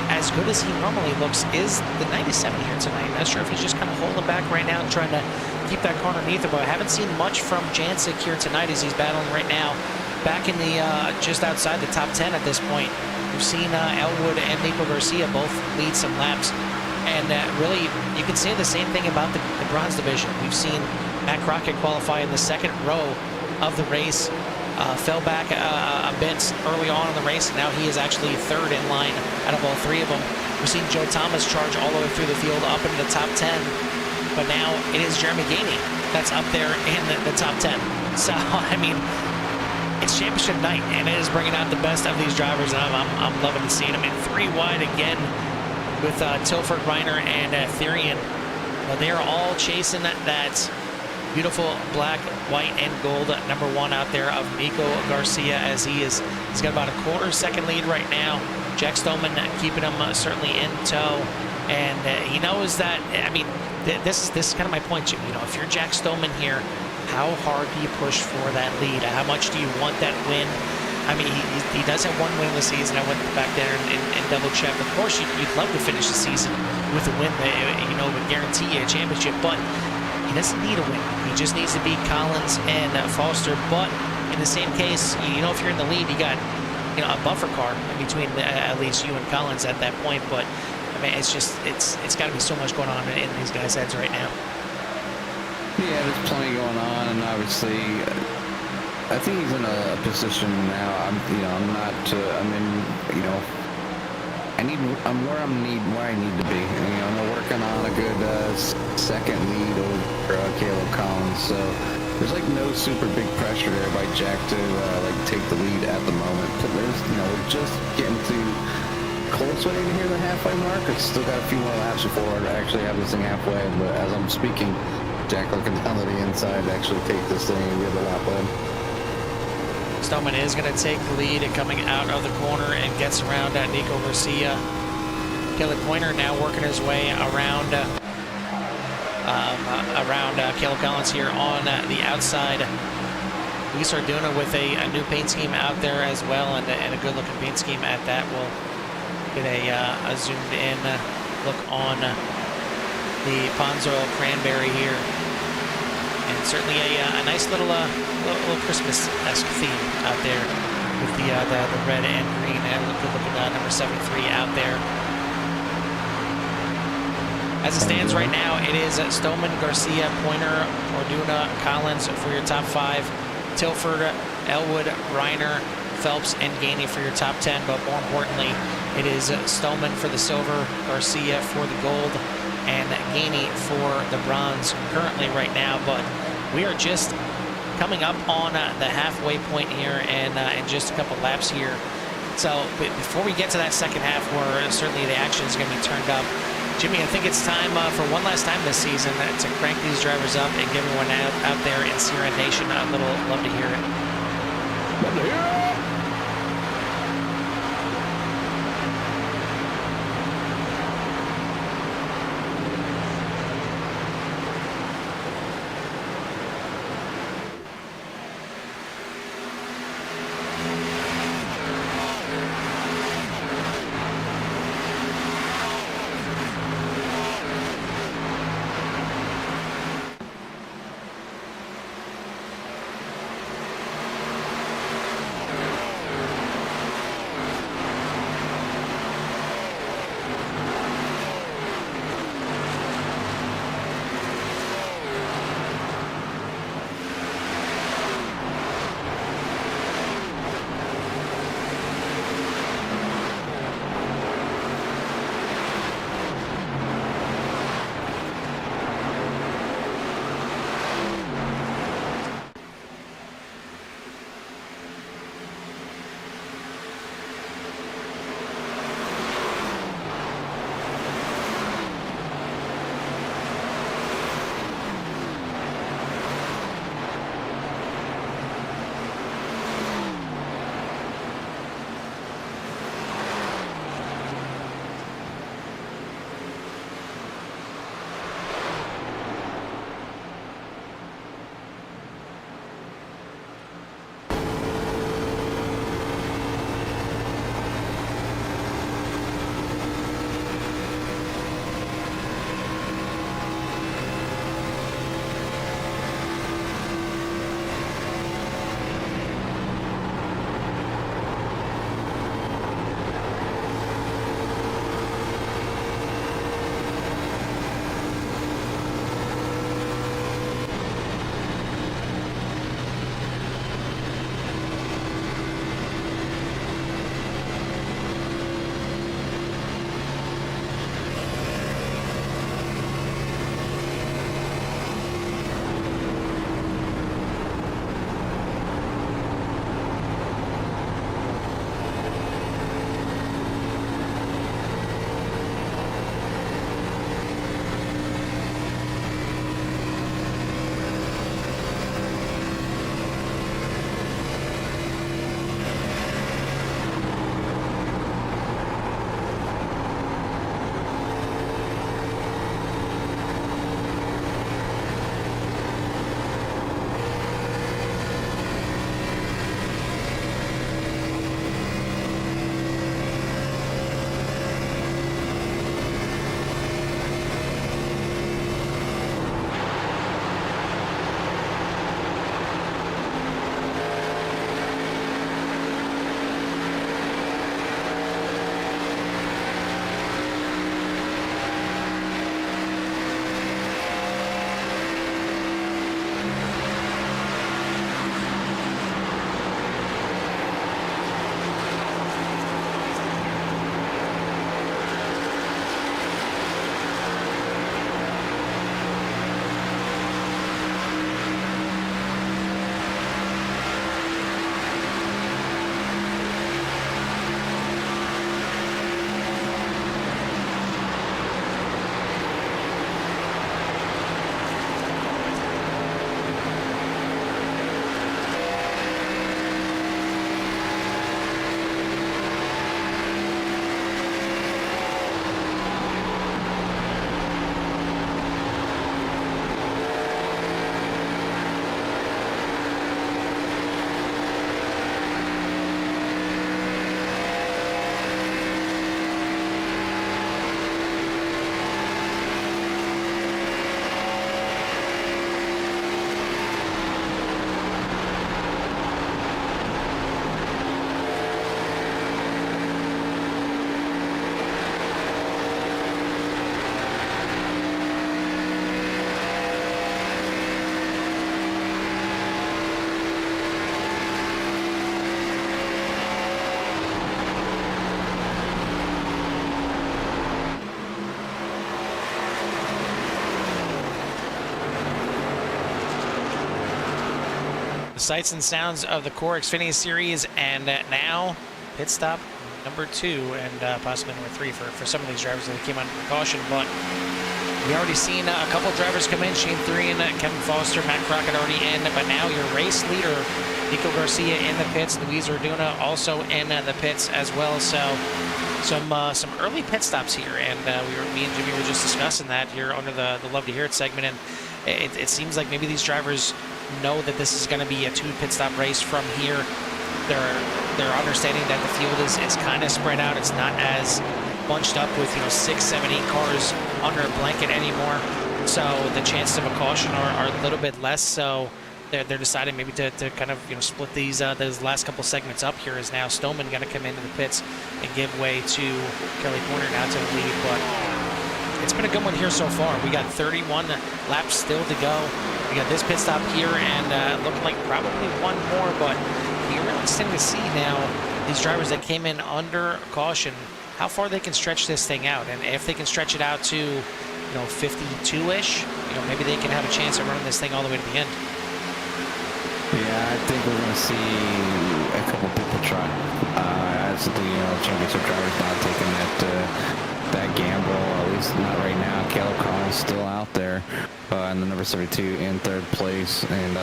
as good as he normally looks is the 97 here tonight. Not sure if he's just kind of holding back right now and trying to keep that car underneath him. But I haven't seen much from Janczak here tonight as he's battling right now. Back in the just outside the top 10 at this point. We've seen Elwood and Niiko Garcia both lead some laps. And really, you can say the same thing about the Bronze Division. We've seen Matt Crockett qualify in the 2nd row of the race, fell back a bit early on in the race, and now he is actually 3rd in line out of all 3 of them. We've seen Joe Thomas charge all the way through the field up into the top 10, but now it is Jeremy Gainey that's up there in the top 10. So, I mean, it's championship night, and it is bringing out the best of these drivers, and I'm loving to see them in 3 wide again with Tilford, Reiner, and Therian. But they are all chasing that beautiful black, white, and gold number 1 out there of Niiko Garcia, as he's got about a 1/4 second lead right now. Jack Stoneman keeping him certainly in tow, and he knows that. I mean, this is kind of my point, Jim. If you're Jack Stoneman here, how hard do you push for that lead? How much do you want that win? I mean, he does have 1 win in the season. I went back there and double checked. Of course, you'd love to finish the season with a win that would guarantee you a championship, but he doesn't need a win. He just needs to beat Collins and Foster. But in the same case, if you're in the lead, you got a buffer car in between at least you and Collins at that point. But I mean, it's got to be so much going on in these guys' heads right now. Yeah, there's plenty going on, and obviously, I think he's in a position now. I'm where I need to be. I'm working on a good 2nd lead over Kaleb Collins. So there's no super big pressure there by Jack to take the lead at the moment. But there's we're just getting to close to here the halfway mark. It's still got a few more laps before I actually have this thing halfway. But as I'm speaking, Jack looking down to the inside to actually take this thing and get the lap lead. Stoneman is going to take the lead and coming out of the corner and gets around Niiko Garcia. Kaleb Pointer now working his way around Kaleb Collins here on the outside. Luis Arduna with a new paint scheme out there as well, and a good looking paint scheme at that. We'll get a zoomed in look on the Ponsol Cranberry here. And certainly a nice little Christmas-esque theme out there with the red and green, and good looking number 73 out there. As it stands right now, it is Stoneman, Garcia, Pointer, Arduna, Collins for your top 5. Tilford, Elwood, Reiner, Phelps, and Gainey for your top 10. But more importantly, it is Stoneman for the silver, Garcia for the gold, and Gainey for the bronze currently right now. But we are just coming up on the halfway point here, and in just a couple laps here. So before we get to that second half, where certainly the action is going to be turned up, Jimmy, I think it's time for one last time this season to crank these drivers up and give everyone out there in CRN Nation a little love to hear it. Love to hear it. The sights and sounds of the CORE Xfinity Series, and now pit stop number 2 and possibly number 3 for some of these drivers that came under precaution. But we already seen a couple drivers come in, Shane 3 and Kevin Foster, Matt Crockett already in, but now your race leader, Niiko Garcia, in the pits, Luis Orduna also in the pits as well. So some early pit stops here, and me and Jimmy were just discussing that here under the Love to Hear It segment, and it seems like maybe these drivers know that this is going to be a 2 pit stop race from here. They're understanding that the field is kind of spread out. It's not as bunched up with 6, 7, 8 cars under a blanket anymore. So the chances of a caution are a little bit less. So they're deciding maybe to kind of split those last couple segments up here. Is now Stoneman going to come into the pits and give way to Kelly Corner now to the lead, but it's been a good one here so far. We got 31 laps still to go. We got this pit stop here, and looking like probably one more, but you're really starting to see now these drivers that came in under caution, how far they can stretch this thing out. And if they can stretch it out to 52-ish, maybe they can have a chance of running this thing all the way to the end. Yeah, I think we're going to see a couple people try. As the championship drivers not taking that gamble, at least not right now. Kaleb Collins still out there, and the number 72 in 3rd place, and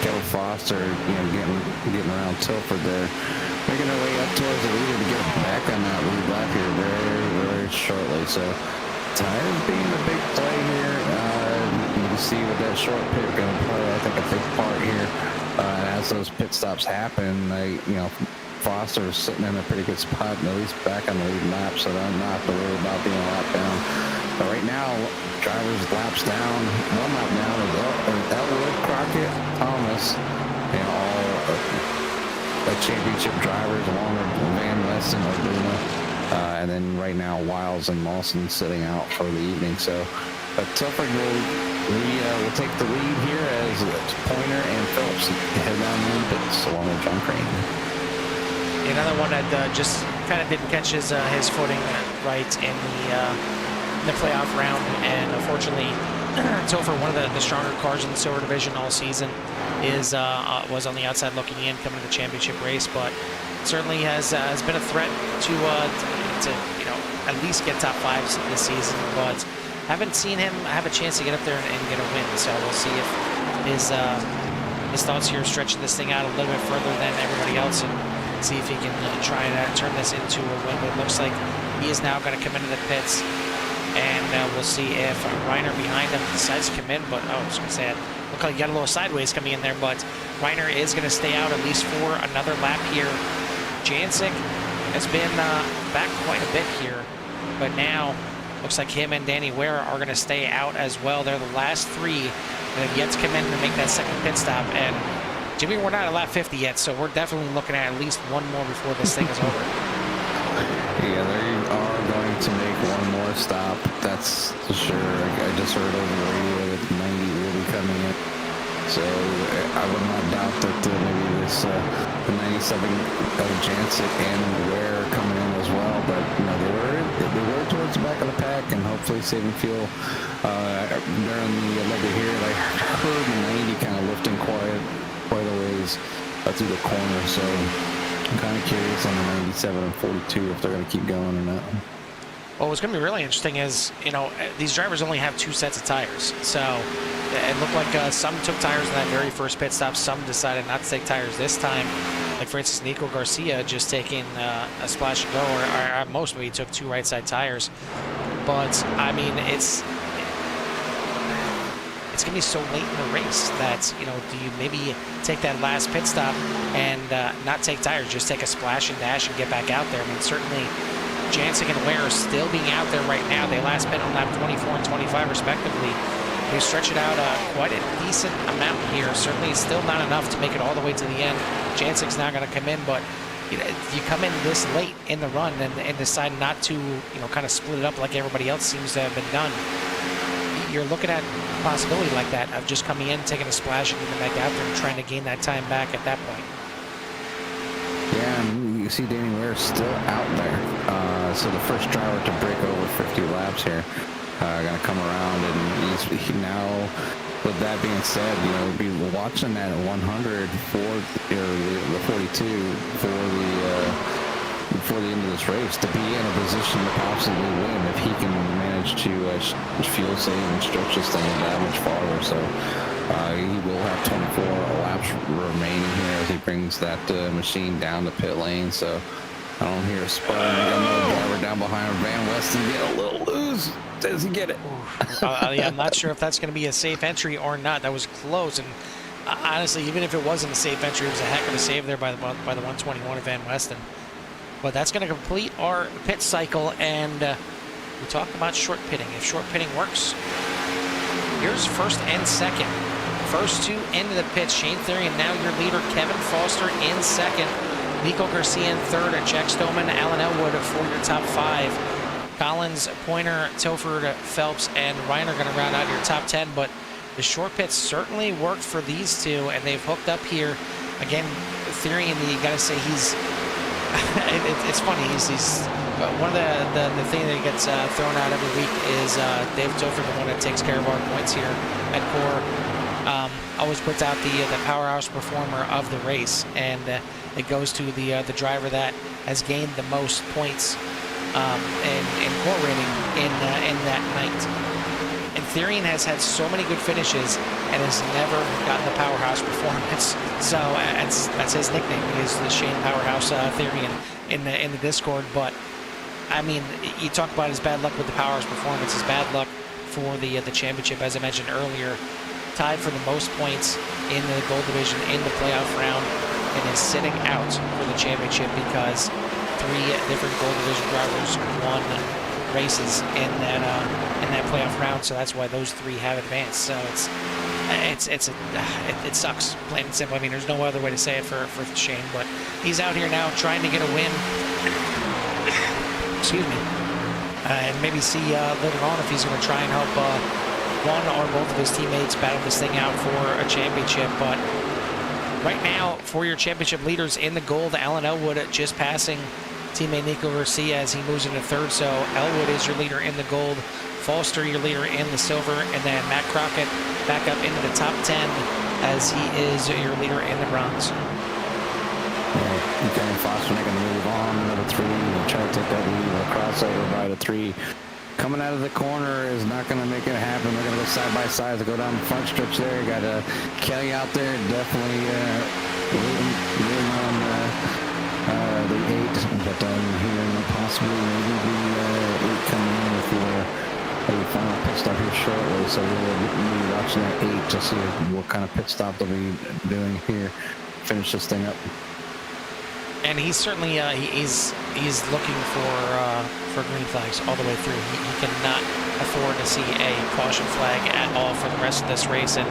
Kevin Foster, getting around Tilford there, making their way up towards the leader to get back on that lead lap here very, very shortly. So tires being a big play here. You can see with that short pit going to play, I think, a big part here. As those pit stops happen, Foster is sitting in a pretty good spot, at least back on the lead lap, so they're not have to worry about being a lap down. But right now, drivers laps down, 1 lap down is Elwood, Crockett, Thomas, all the championship drivers along with Van West and Orduna. And then right now, Wiles and Lawson sitting out for the evening. So, but Tilford will take the lead here as Pointer and Phillips head down the pits along with John Crane. Another one that just kind of didn't catch his footing right in the playoff round, and unfortunately, Tilford, one of the stronger cars in the silver division all season, was on the outside looking in, coming to the championship race, but certainly has been a threat to at least get top 5s this season, but haven't seen him have a chance to get up there and get a win. So we'll see if his thoughts here stretching this thing out a little bit further than everybody else, and see if he can try and turn this into a win. But it looks like he is now going to come into the pits, and we'll see if Reiner behind him decides to come in. But I was going to say, it looked like he got a little sideways coming in there, but Reiner is going to stay out at least for another lap here. Janczak has been back quite a bit here, but now looks like him and Danny Ware are going to stay out as well. They're the last 3 that have yet to come in to make that second pit stop, and Jimmy, we're not at lap 50 yet, so we're definitely looking at least one more before this thing is over. Yeah, they are going to make one more stop, that's for sure. I just heard over the radio that 90 will be coming in, so I would not doubt that maybe this the 97 Janczak and Ware coming in as well. But they were towards the back of the pack, and hopefully saving fuel during the Love to Hear. I heard the 90 kind of lifting quite a ways through the corner, so I'm kind of curious on the 97 and 42 if they're going to keep going or not. Well, what's going to be really interesting is, these drivers only have 2 sets of tires, so it looked like some took tires in that very first pit stop, some decided not to take tires this time, like for instance Niiko Garcia just taking a splash and go, or at most maybe took 2 right side tires. But I mean, it's going to be so late in the race that, do you maybe take that last pit stop and not take tires, just take a splash and dash and get back out there? I mean, certainly Janczak and Ware are still being out there right now. They last been on lap 24 and 25 respectively. They stretch it out quite a decent amount here. Certainly still not enough to make it all the way to the end. Janczak's not going to come in, but you come in this late in the run and decide not to, kind of split it up like everybody else seems to have been done. You're looking at a possibility like that of just coming in, taking a splash, and getting back out there and trying to gain that time back at that point. Yeah, and you see Danny Ware still out there. So the first driver to break over 50 laps here, going to come around, and he now with that being said, you know, be watching that 100 for the 42 before the end of this race to be in a position to possibly win if he can manage to fuel save and stretch this thing that much farther. So he will have 24 laps remaining here as he brings that machine down the pit lane. So I don't hear a sputter. Another driver down behind Van Weston get a little loose. Does he get it? Yeah, I'm not sure if that's going to be a safe entry or not. That was close, and honestly, even if it wasn't a safe entry, it was a heck of a save there by the 121 of Van Weston. But that's going to complete our pit cycle, and we talked about short pitting. If short pitting works, here's first and second. First two into the pit. Shane Therian now your leader. Kevin Foster in second. Niiko Garcia in third. Jack Stoneman, Alan Elwood for your top five. Collins, Pointer, Tilford, Phelps, and Ryan are going to round out your top 10, but the short pits certainly worked for these two, and they've hooked up here. Again, Therian, you got to say he's, it's funny, he's one of the thing that gets thrown out every week is Dave Tilford, the one that takes care of our points here at CORE, always puts out the powerhouse performer of the race, and it goes to the driver that has gained the most points and CORE rating in that night. And Therian has had so many good finishes and has never gotten the powerhouse performance. So that's his nickname. He is the Shane Powerhouse Therian in the Discord. But I mean, you talk about his bad luck with the powerhouse performance. His bad luck for the championship, as I mentioned earlier, tied for the most points in the gold division in the playoff round, and is sitting out for the championship because 3 different gold division drivers won races in that playoff round. So that's why those 3 have advanced. So it sucks, plain and simple. I mean, there's no other way to say it for Shane, but he's out here now trying to get a win. Excuse me. And maybe see later on if he's going to try and help one or both of his teammates battle this thing out for a championship. But right now, for your championship leaders in the gold, Alan Elwood just passing teammate Niiko Garcia as he moves into third. So Elwood is your leader in the gold, Foster your leader in the silver, and then Matt Crockett back up into the top 10 as he is your leader in the bronze. Kevin Foster making the move on another 3 and try to take that lead. A crossover by the 3. Coming out of the corner is not going to make it happen. They're going to go side by side to go down the front stretch there. Got Kelly out there, definitely leading on the 8, but here possibly maybe the 8 coming in with a final pit stop here shortly. So we'll be watching that 8 to see what kind of pit stop they'll be doing here. Finish this thing up. And he's certainly he's looking for green flags all the way through. He cannot afford to see a caution flag at all for the rest of this race, and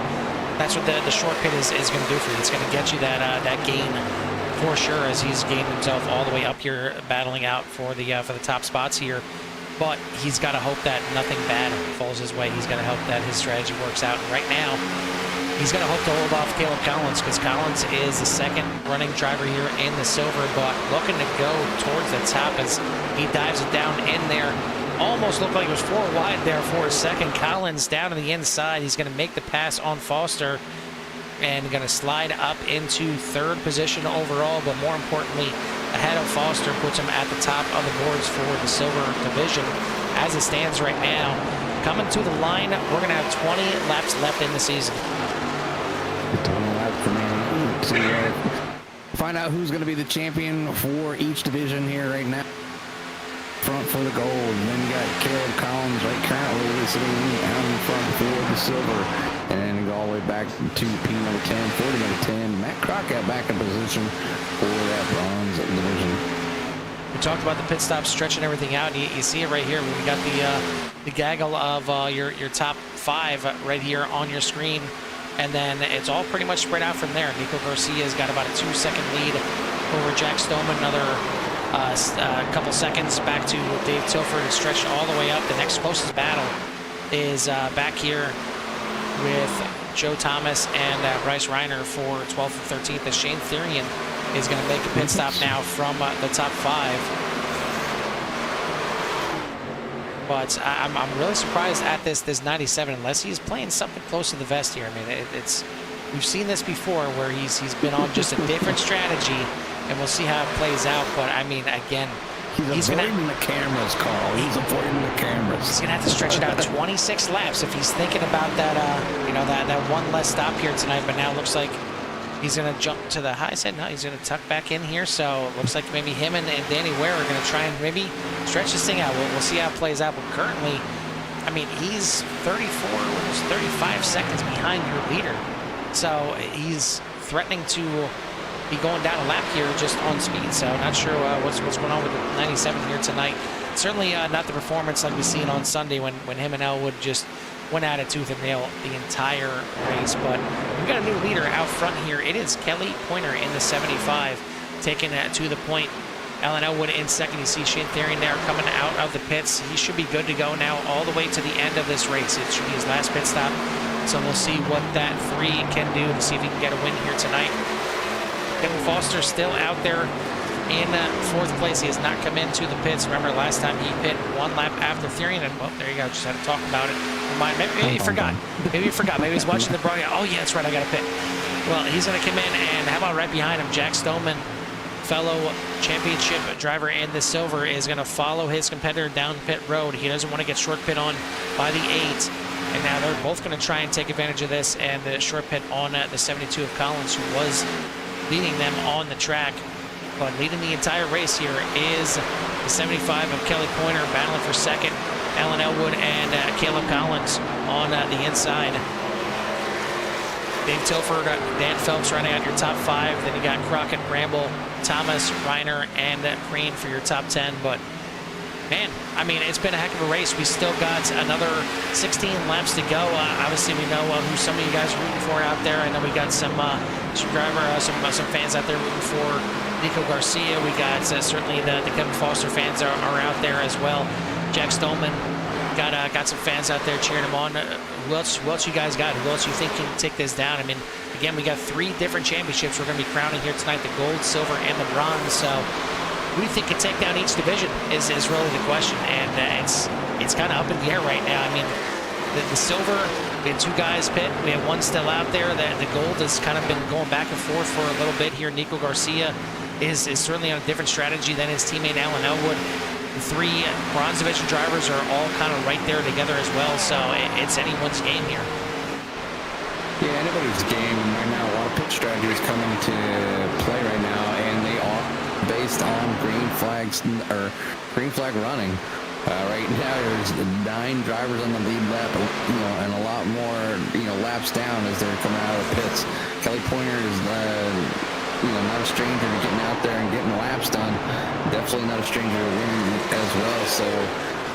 that's what the short pit is going to do for you. It's going to get you that gain for sure, as he's gained himself all the way up here, battling out for the top spots here. But he's got to hope that nothing bad falls his way. He's got to hope that his strategy works out. And right now, he's going to hope to hold off Kaleb Collins, because Collins is the second running driver here in the silver, but looking to go towards the top as he dives it down in there. Almost looked like it was 4 wide there for a second. Collins down to the inside. He's going to make the pass on Foster and going to slide up into third position overall, but more importantly, ahead of Foster, puts him at the top of the boards for the silver division as it stands right now. Coming to the line, we're going to have 20 laps left in the season. 20 laps remaining to find out who's going to be the champion for each division here right now. Front for the gold, and then you got Kaleb Collins right currently sitting out in front for the silver, and then you go all the way back to P number 10, 40 number 10, Matt Crockett back in position for that bronze division. We talked about the pit stop, stretching everything out. You see it right here. We got the gaggle of your top 5 right here on your screen, and then it's all pretty much spread out from there. Niiko Garcia's got about a 2-second lead over Jack Stoneman, another a couple seconds back to Dave Tilford, and stretched all the way up. The next closest battle is back here with Joe Thomas and Bryce Reiner for 12th and 13th, as Shane Therian is going to make a pit stop now from the top 5. But I'm really surprised at this 97, unless he's playing something close to the vest here. I mean, it's we've seen this before where he's been on just a different strategy, and we'll see how it plays out. But I mean, again, he's avoiding the cameras, Carl. He's avoiding the cameras. He's gonna have to stretch it out 26 laps if he's thinking about that. You know, that one less stop here tonight. But now it looks like he's going to jump to the high side. No, he's going to tuck back in here. So it looks like maybe him and Danny Ware are going to try and maybe stretch this thing out. We'll see how it plays out. But currently, I mean, he's 34, almost 35 seconds behind your leader. So he's threatening to be going down a lap here just on speed. So not sure what's going on with the 97 here tonight. Certainly not the performance like we seen on Sunday when him and Elwood just went at it tooth and nail the entire race. But we've got a new leader out front here. It is Kelly Pointer in the 75, taking that to the point. Alan Elwood in second. You see Shane Therian there coming out of the pits. He should be good to go now all the way to the end of this race. It should be his last pit stop. So we'll see what that 3 can do to see if he can get a win here tonight. Kevin Foster still out there in 4th place. He has not come into the pits. Remember last time he pit 1 lap after Therian, and well, there you go. Just had to talk about it. Maybe he forgot. Maybe he forgot. Maybe he's watching the broadcast. Oh yeah, that's right. I got to pit. Well, he's going to come in, and how about right behind him, Jack Stoneman, fellow championship driver in the silver, is going to follow his competitor down pit road. He doesn't want to get short pit on by the 8. And now they're both going to try and take advantage of this, and the short pit on the 72 of Collins, who was leading them on the track. But leading the entire race here is the 75 of Kelly Pointer, battling for second. Alan Elwood and Kaleb Collins on the inside. Dave Tilford, Dan Phelps running out your top 5. Then you got Crockett, Bramble, Thomas, Reiner, and Green for your top 10. But man, I mean, it's been a heck of a race. We still got another 16 laps to go. Obviously, we know who some of you guys are rooting for out there. I know we got some some fans out there rooting for Niiko Garcia. We got certainly the Kevin Foster fans are out there as well. Jack Stoneman got some fans out there cheering him on. Who else you guys got? Who else you think can take this down? I mean, again, we got 3 different championships we're going to be crowning here tonight: the gold, silver, and the bronze. So who do you think can take down each division is really the question, and it's kind of up in the air right now. I mean, the silver, we had 2 guys pit. We have 1 still out there. The gold has kind of been going back and forth for a little bit here. Niiko Garcia is certainly on a different strategy than his teammate Alan Elwood. The 3 bronze division drivers are all kind of right there together as well, so it's anyone's game here. Yeah, anybody's game. Right now, a lot of pit strategies come into play right now, and they are based on green flags or green flag running. Right now, there's 9 drivers on the lead lap, and a lot more, laps down as they're coming out of the pits. Kelly Pointer is not a stranger to getting out there and getting laps done. Definitely not a stranger to winning as well. So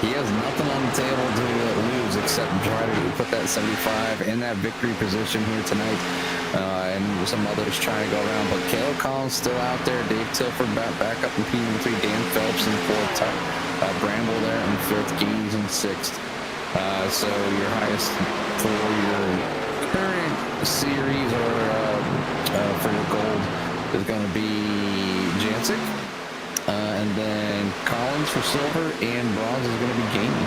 he has nothing on the table to lose except try to put that 75 in that victory position here tonight. And some others trying to go around. But Kaleb Collins still out there. Dave Tilford back up in P3. Dan Phelps in 4th. Bramble there in 5th. Gainey in 6th. So your highest for your current series or for your gold is going to be Janczak, and then Collins for silver, and bronze is going to be Gainey.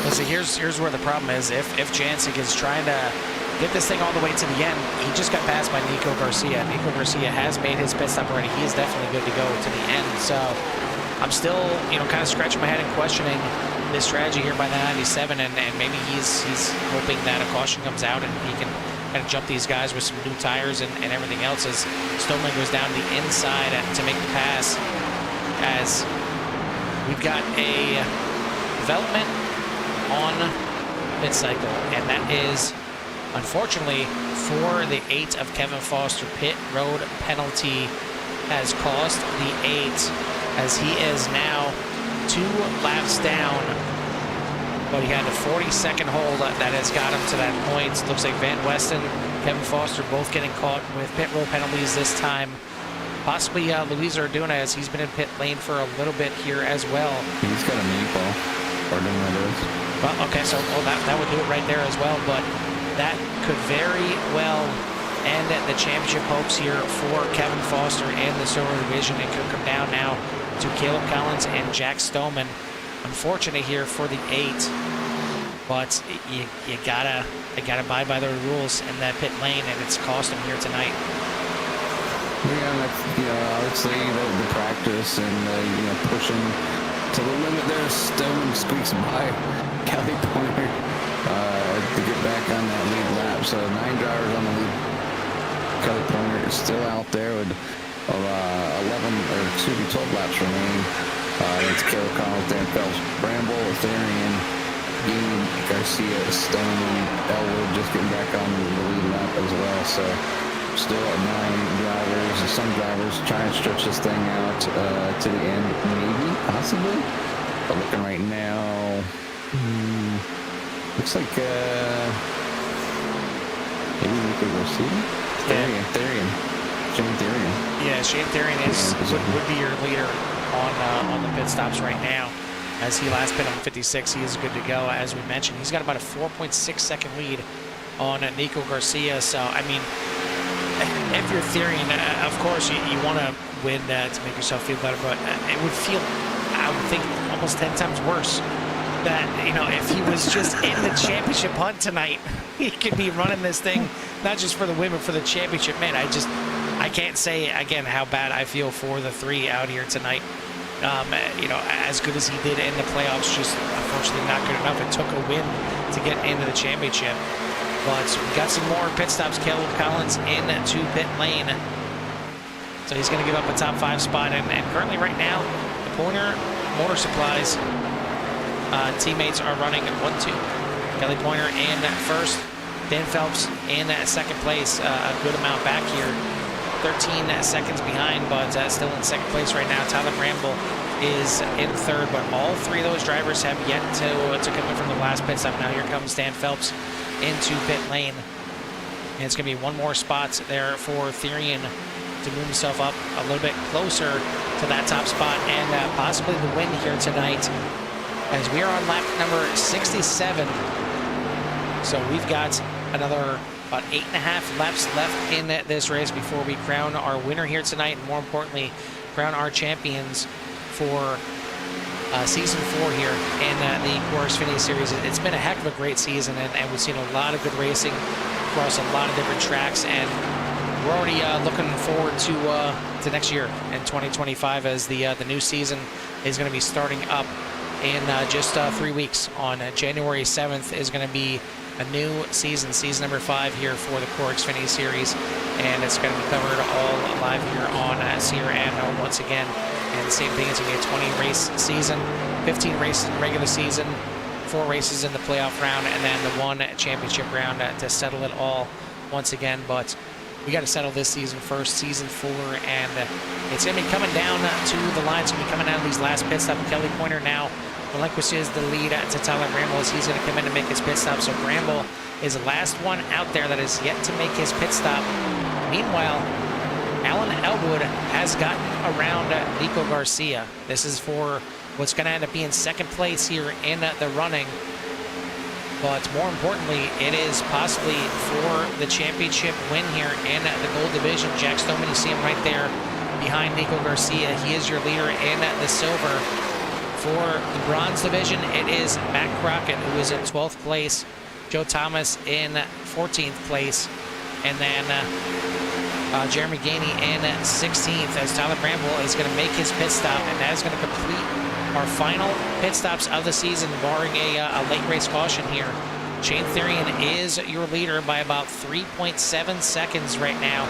Well, see, here's where the problem is. If Janczak is trying to get this thing all the way to the end, he just got passed by Niiko Garcia. Niiko Garcia has made his pit stop already. He is definitely good to go to the end. So I'm still, kind of scratching my head and questioning this strategy here by the 97, and maybe he's hoping that a caution comes out and he can kind of jump these guys with some new tires and everything else as Stoneman goes down the inside to make the pass, as we've got a development on pit cycle, and that is unfortunately for the 8 of Kevin Foster. Pit road penalty has cost the 8, as he is now 2 laps down. But he had a 40-second hold that has got him to that point. Looks like Van Westen, Kevin Foster both getting caught with pit road penalties this time. Possibly Luis Arduna, as he's been in pit lane for a little bit here as well. He's got a meatball. Pardon that is. Well, okay, so that would do it right there as well. But that could very well end the championship hopes here for Kevin Foster and the silver division. It could come down now to Kaleb Collins and Jack Stoneman. unfortunate here for the 8, but you gotta abide by the rules in that pit lane, and it's cost him here tonight. Yeah, that's, obviously the practice and pushing to the limit there. Stoneman squeaks by Kaleb Collins to get back on that lead lap. So 9 drivers on the lead. Kaleb Collins is still out there with 12 laps remaining. It's Niiko Garcia, Phelps, Bramble, Ethereum, Gainey, Garcia, Stoneman, Elwood just getting back on the lead lap as well. So still at 9 drivers, and some drivers trying to stretch this thing out to the end, maybe, possibly. But looking right now, looks like maybe Niiko Garcia? Ethereum. Shane Ethereum. Yeah, Shane Ethereum would be your leader on the pit stops right now. As he last pit on 56, he is good to go. As we mentioned, he's got about a 4.6 second lead on Niiko Garcia. So, I mean, if you're Ethereum, of course, you want to win to make yourself feel better, but it would feel, I would think, almost 10 times worse that, if he was just in the championship hunt tonight, he could be running this thing, not just for the win, but for the championship. Man, I can't say, again, how bad I feel for the 3 out here tonight. As good as he did in the playoffs, just unfortunately not good enough. It took a win to get into the championship. But we got some more pit stops. Kaleb Collins into pit lane. So he's going to give up a top 5 spot. And currently right now, the Pointer Motor Supplies teammates are running 1-2. Kelly Pointer in first. Dan Phelps in second place. A good amount back here. 13 seconds behind, but still in second place right now. Tyler Bramble is in third, but all 3 of those drivers have yet to come in from the last pit stop. Now here comes Dan Phelps into pit lane. And it's going to be 1 more spot there for Ethereum to move himself up a little bit closer to that top spot and possibly the win here tonight, as we are on lap number 67. So we've got another about 8.5 laps left in this race before we crown our winner here tonight, and more importantly, crown our champions for season 4 here in the CORE Xfinity Series. It's been a heck of a great season, and we've seen a lot of good racing across a lot of different tracks, and we're already looking forward to next year in 2025, as the new season is going to be starting up in just 3 weeks. On January 7th is going to be a new season number 5 here for the CORE Xfinity Series, and it's going to be covered all live here on Sierra and once again. And the same thing, it's going to be a 20-race season, 15 races in the regular season, 4 races in the playoff round, and then the 1 championship round to settle it all once again. But we got to settle this season first, season 4, and it's going to be coming down to the line. It's going to be coming down to these last pit stops. Kelly Pointer now relinquishes the lead to Tyler Bramble as he's going to come in to make his pit stop. So Bramble is the last one out there that is yet to make his pit stop. Meanwhile, Alan Elwood has gotten around Niiko Garcia. This is for what's going to end up being second place here in the running. But more importantly, it is possibly for the championship win here in the gold division. Jack Stoneman, you see him right there behind Niiko Garcia. He is your leader in the silver. For the bronze division, it is Matt Crockett, who is in 12th place. Joe Thomas in 14th place. And then Jeremy Gainey in 16th, as Tyler Bramble is going to make his pit stop, and that is going to complete our final pit stops of the season, barring a late race caution here. Shane Ethereum is your leader by about 3.7 seconds right now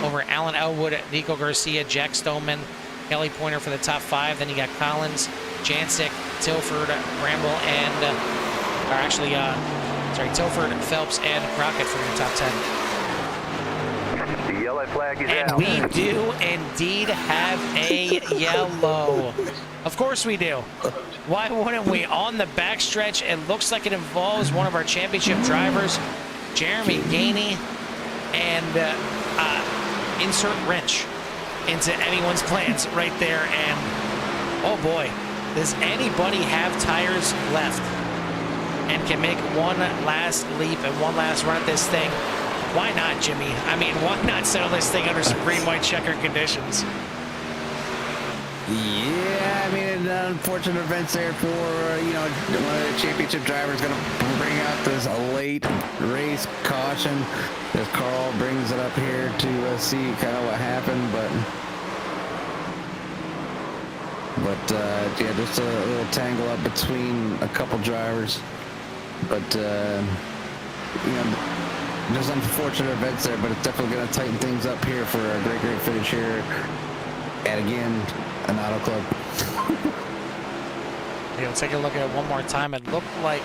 over Alan Elwood, Niiko Garcia, Jack Stoneman, Kelly Pointer for the top 5. Then you got Collins, Janczak, Tilford, Bramble, and Tilford, Phelps, and Crockett for your top 10. The yellow flag is And out. we do indeed have a yellow. Of course we do. Why wouldn't we? On the backstretch, it looks like it involves one of our championship drivers, Jeremy Gainey, and insert wrench into anyone's plans right there. And oh boy, does anybody have tires left and can make one last leap and one last run at this thing? Why not, Jimmy? I mean, why not settle this thing under some green, white checker conditions? Yeah, I mean, an unfortunate events there for, one of the championship drivers going to bring out this late race caution as Carl brings it up here to see kind of what happened, but yeah, just a little tangle up between a couple drivers, but there's unfortunate events there, but it's definitely going to tighten things up here for a great finish here at, again, an Auto Club. We'll take a look at it one more time. It looked like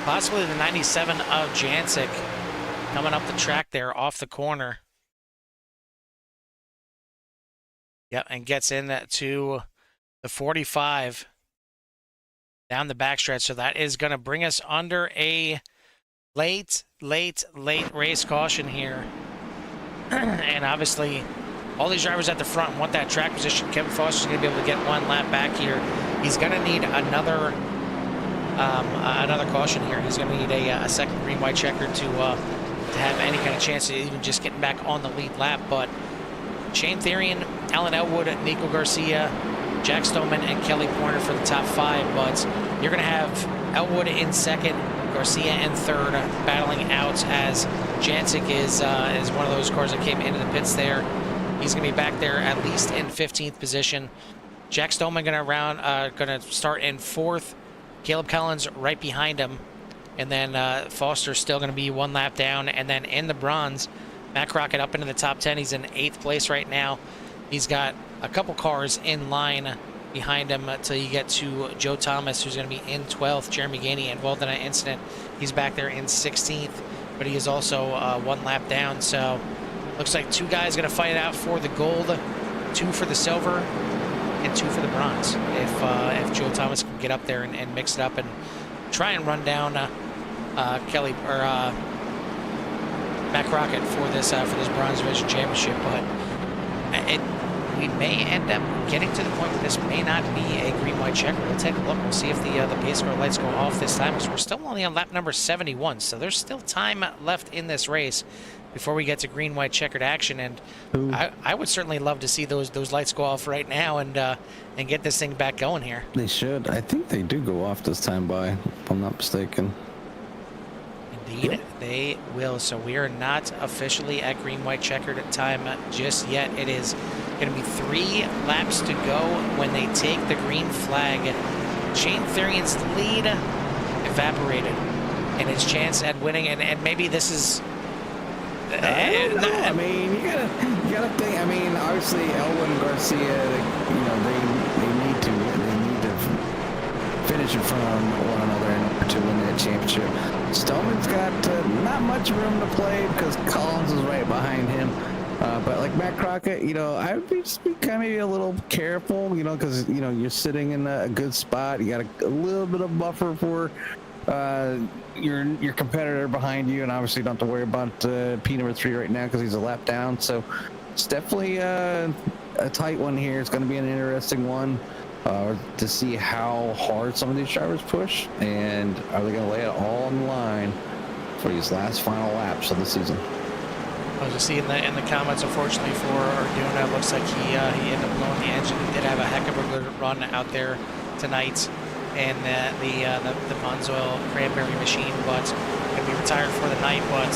possibly the 97 of Janczak coming up the track there off the corner. Yep, and gets in to the 45 down the backstretch. So that is going to bring us under a late race caution here. And obviously, all these drivers at the front want that track position. Kevin Foster's going to be able to get one lap back here. He's going to need another caution here. He's going to need a second green white checker to have any kind of chance of even just getting back on the lead lap. But Shane Therian, Alan Elwood, Niiko Garcia, Jack Stoneman, and Kelly Pointer for the top 5. But you're going to have Elwood in second, Garcia in third, battling out as Janczak is one of those cars that came into the pits there. He's going to be back there at least in 15th position. Jack Stoneman going to start in 4th. Kaleb Collins right behind him, and then Foster's still going to be one lap down. And then in the bronze, Matt Crockett up into the top 10. He's in 8th place right now. He's got a couple cars in line behind him until you get to Joe Thomas, who's going to be in 12th. Jeremy Gainey involved in an incident. He's back there in 16th, but he is also one lap down. So looks like 2 guys going to fight it out for the gold, 2 for the silver, and 2 for the bronze. If Joe Thomas can get up there and mix it up and try and run down Kelly or Matt Crockett for this bronze division championship, but we may end up getting to the point where this may not be a green white checker. We'll take a look. We'll see if the pace car lights go off this time, because we're still only on lap number 71, so there's still time left in this race before we get to green white checkered action. And I would certainly love to see those lights go off right now and get this thing back going here. They should. I think they do go off this time, if I'm not mistaken. Indeed, they will. So we are not officially at green white checkered time just yet. It is going to be 3 laps to go when they take the green flag. Shane Therian's lead evaporated, and his chance at winning, and maybe this is. I mean, you gotta think. I mean, obviously, Elwood and Garcia, they need to finish in front of one another in order to win that championship. Stoneman's got not much room to play because Collins is right behind him. But like Matt Crockett, I would just be kind of a little careful, because you're sitting in a good spot. You got a little bit of buffer for your competitor behind you, and obviously don't have to worry about P number 3 right now because he's a lap down. So it's definitely a tight one here. It's going to be an interesting one to see how hard some of these drivers push, and are they going to lay it all on the line for these last final laps of the season. I was just seeing in the comments, unfortunately for Arduna, it looks like he ended up blowing the engine. He did have a heck of a good run out there tonight in the Bonzoil Cranberry machine, but going to be retired for the night. But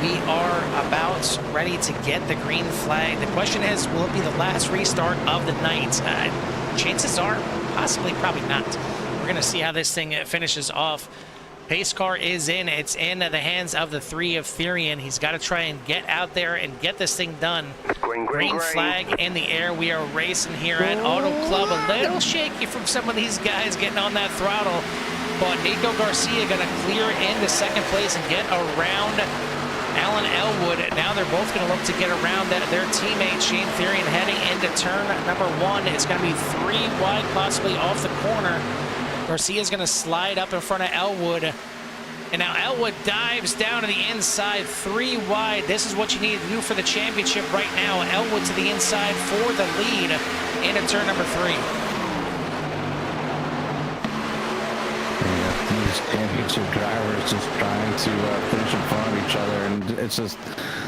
we are about ready to get the green flag. The question is, will it be the last restart of the night? Chances are possibly, probably not. We're going to see how this thing finishes off. Pace car is in. It's in the hands of the 3 of Therian. He's got to try and get out there and get this thing done. Green flag in the air. We are racing here at Auto Club. A little shaky from some of these guys getting on that throttle, but Niiko Garcia going to clear into second place and get around Alan Elwood. Now they're both going to look to get around their teammate Shane Therian heading into turn number 1. It's going to be 3 wide, possibly off the corner. Garcia's going to slide up in front of Elwood. And now Elwood dives down to the inside, 3 wide. This is what you need to do for the championship right now. Elwood to the inside for the lead into turn number 3. Yeah, these championship drivers just trying to finish in front of each other, and it's just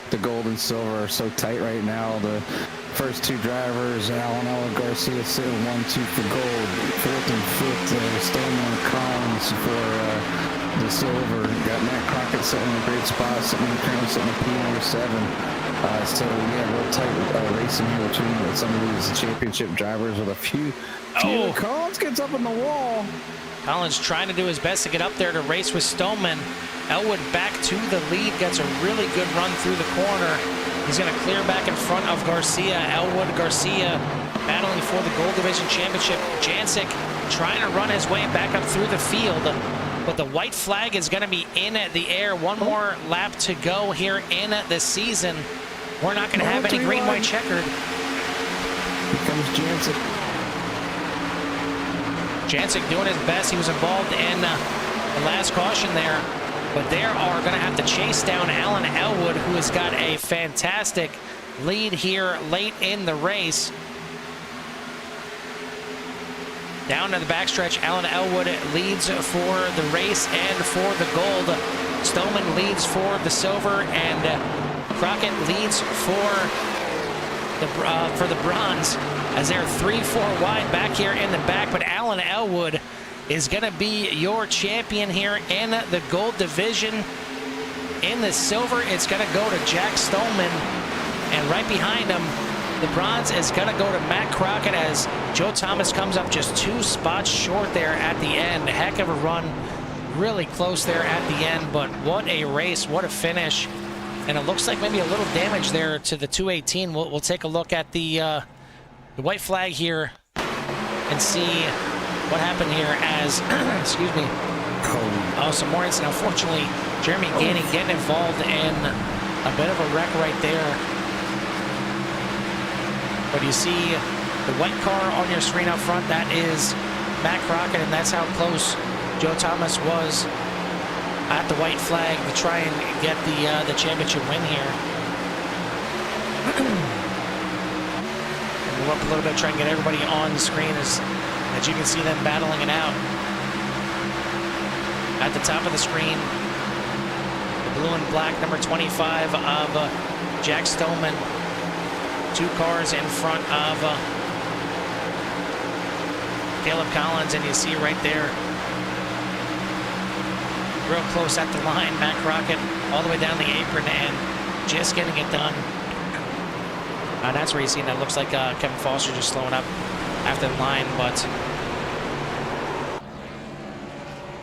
the gold and silver are so tight right now. First two drivers, Elwood, Garcia sitting 1-2 for gold. Fourth and fifth, Stoneman, Collins for the silver. Got Matt Crockett sitting in a great spot, sitting in the crown, sitting in P7. So yeah, real tight racing here between some of these championship drivers with a few. Collins gets up in the wall. Collins trying to do his best to get up there to race with Stoneman. Elwood back to the lead, gets a really good run through the corner. He's going to clear back in front of Garcia. Elwood, Garcia battling for the Gold Division Championship. Janczak trying to run his way back up through the field, but the white flag is going to be in the air. One more lap to go here in the season. We're not going to have any green, white checkered. Here comes Janczak. Janczak doing his best. He was involved in the last caution there, but they are going to have to chase down Alan Elwood, who has got a fantastic lead here late in the race. Down to the backstretch, Alan Elwood leads for the race and for the gold. Stoneman leads for the silver, and Crockett leads for the bronze, as they're 3-4 wide back here in the back. But Alan Elwood is going to be your champion here in the gold division. In the silver, it's going to go to Jack Stoneman, and right behind him, the bronze is going to go to Matt Crockett, as Joe Thomas comes up just 2 spots short there at the end. A heck of a run, really close there at the end, but what a race, what a finish. And it looks like maybe a little damage there to the 218. We'll take a look at the white flag here and see what happened here as, excuse me, some more incident. Unfortunately, Jeremy Gainey getting involved in a bit of a wreck right there. But you see the white car on your screen up front, that is Matt Crockett, and that's how close Joe Thomas was at the white flag to try and get the championship win here. Move up a little bit, try and get everybody on the screen as you can see them battling it out. At the top of the screen, the blue and black number 25 of Jack Stoneman. 2 cars in front of Kaleb Collins, and you see right there, real close at the line, Matt Crockett all the way down the apron and just getting it done. That's where you see that looks like Kevin Foster just slowing up after the line, but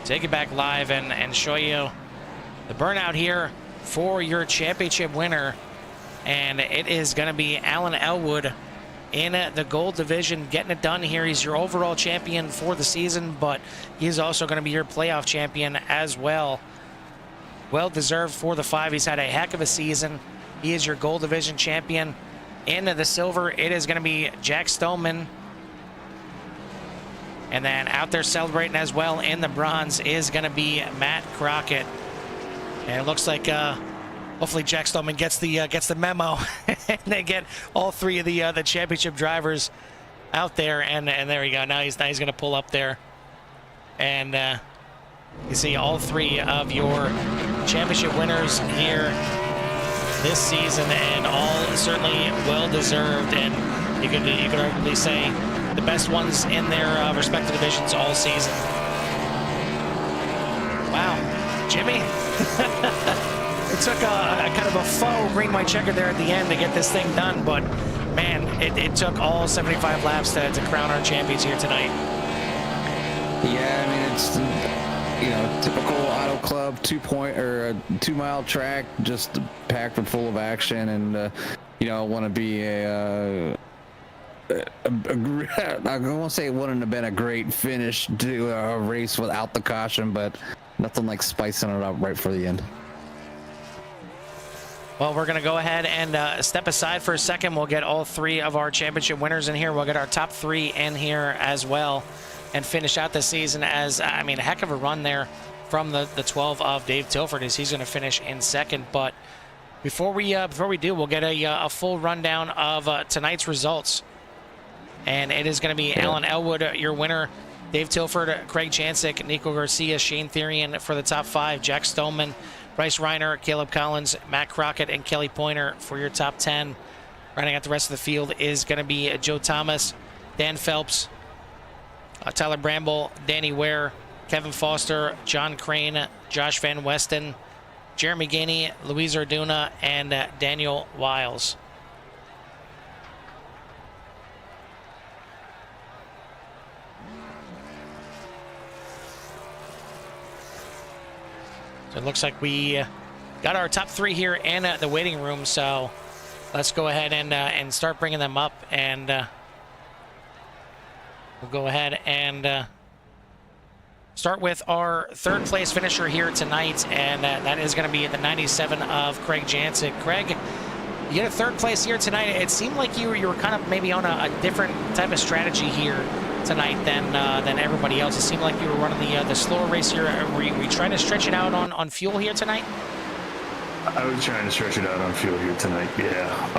take it back live and show you the burnout here for your championship winner. And it is going to be Alan Elwood in the gold division, getting it done here. He's your overall champion for the season, but he's also going to be your playoff champion as well. Well deserved for the 5. He's had a heck of a season. He is your gold division champion. In the silver, it is going to be Jack Stoneman. And then out there celebrating as well in the bronze is going to be Matt Crockett. And it looks like hopefully Jack Stoneman gets the memo and they get all 3 of the championship drivers out there, and there we go. Now he's going to pull up there, and you see all 3 of your championship winners here this season, and all certainly well deserved. And you could arguably say the best ones in their respective divisions all season. Wow, Jimmy. It took a kind of a faux green white checker there at the end to get this thing done, but man, it took all 75 laps to crown our champions here tonight. Yeah, I mean, it's typical Auto Club 2 mile track, just packed and full of action, and want to be I won't say it wouldn't have been a great finish to a race without the caution, but nothing like spicing it up right for the end. Well, we're going to go ahead and step aside for a second. We'll get all 3 of our championship winners in here. We'll get our top 3 in here as well and finish out the season as, I mean, a heck of a run there from the 12 of Dave Tilford, as he's going to finish in second. But before we do, we'll get a full rundown of tonight's results. And it is going to be Alan Elwood, your winner. Dave Tilford, Craig Janczak, Niiko Garcia, Shane Therian for the top 5. Jack Stoneman, Bryce Reiner, Kaleb Collins, Matt Crockett, and Kelly Pointer for your top 10. Rounding out the rest of the field is going to be Joe Thomas, Dan Phelps, Tyler Bramble, Danny Ware, Kevin Foster, John Crane, Josh Van Westen, Jeremy Gainey, Luis Orduna, and Daniel Wiles. So it looks like we got our top 3 here in the waiting room, so let's go ahead and start bringing them up, and we'll go ahead and start with our 3rd place finisher here tonight, and that is going to be the 97 of Craig Janczak. Craig, you get a 3rd place here tonight. It seemed like you were kind of maybe on a different type of strategy here tonight than everybody else. It seemed like you were running the slower race here. Were you trying to stretch it out on fuel here tonight? I was trying to stretch it out on fuel here tonight, yeah.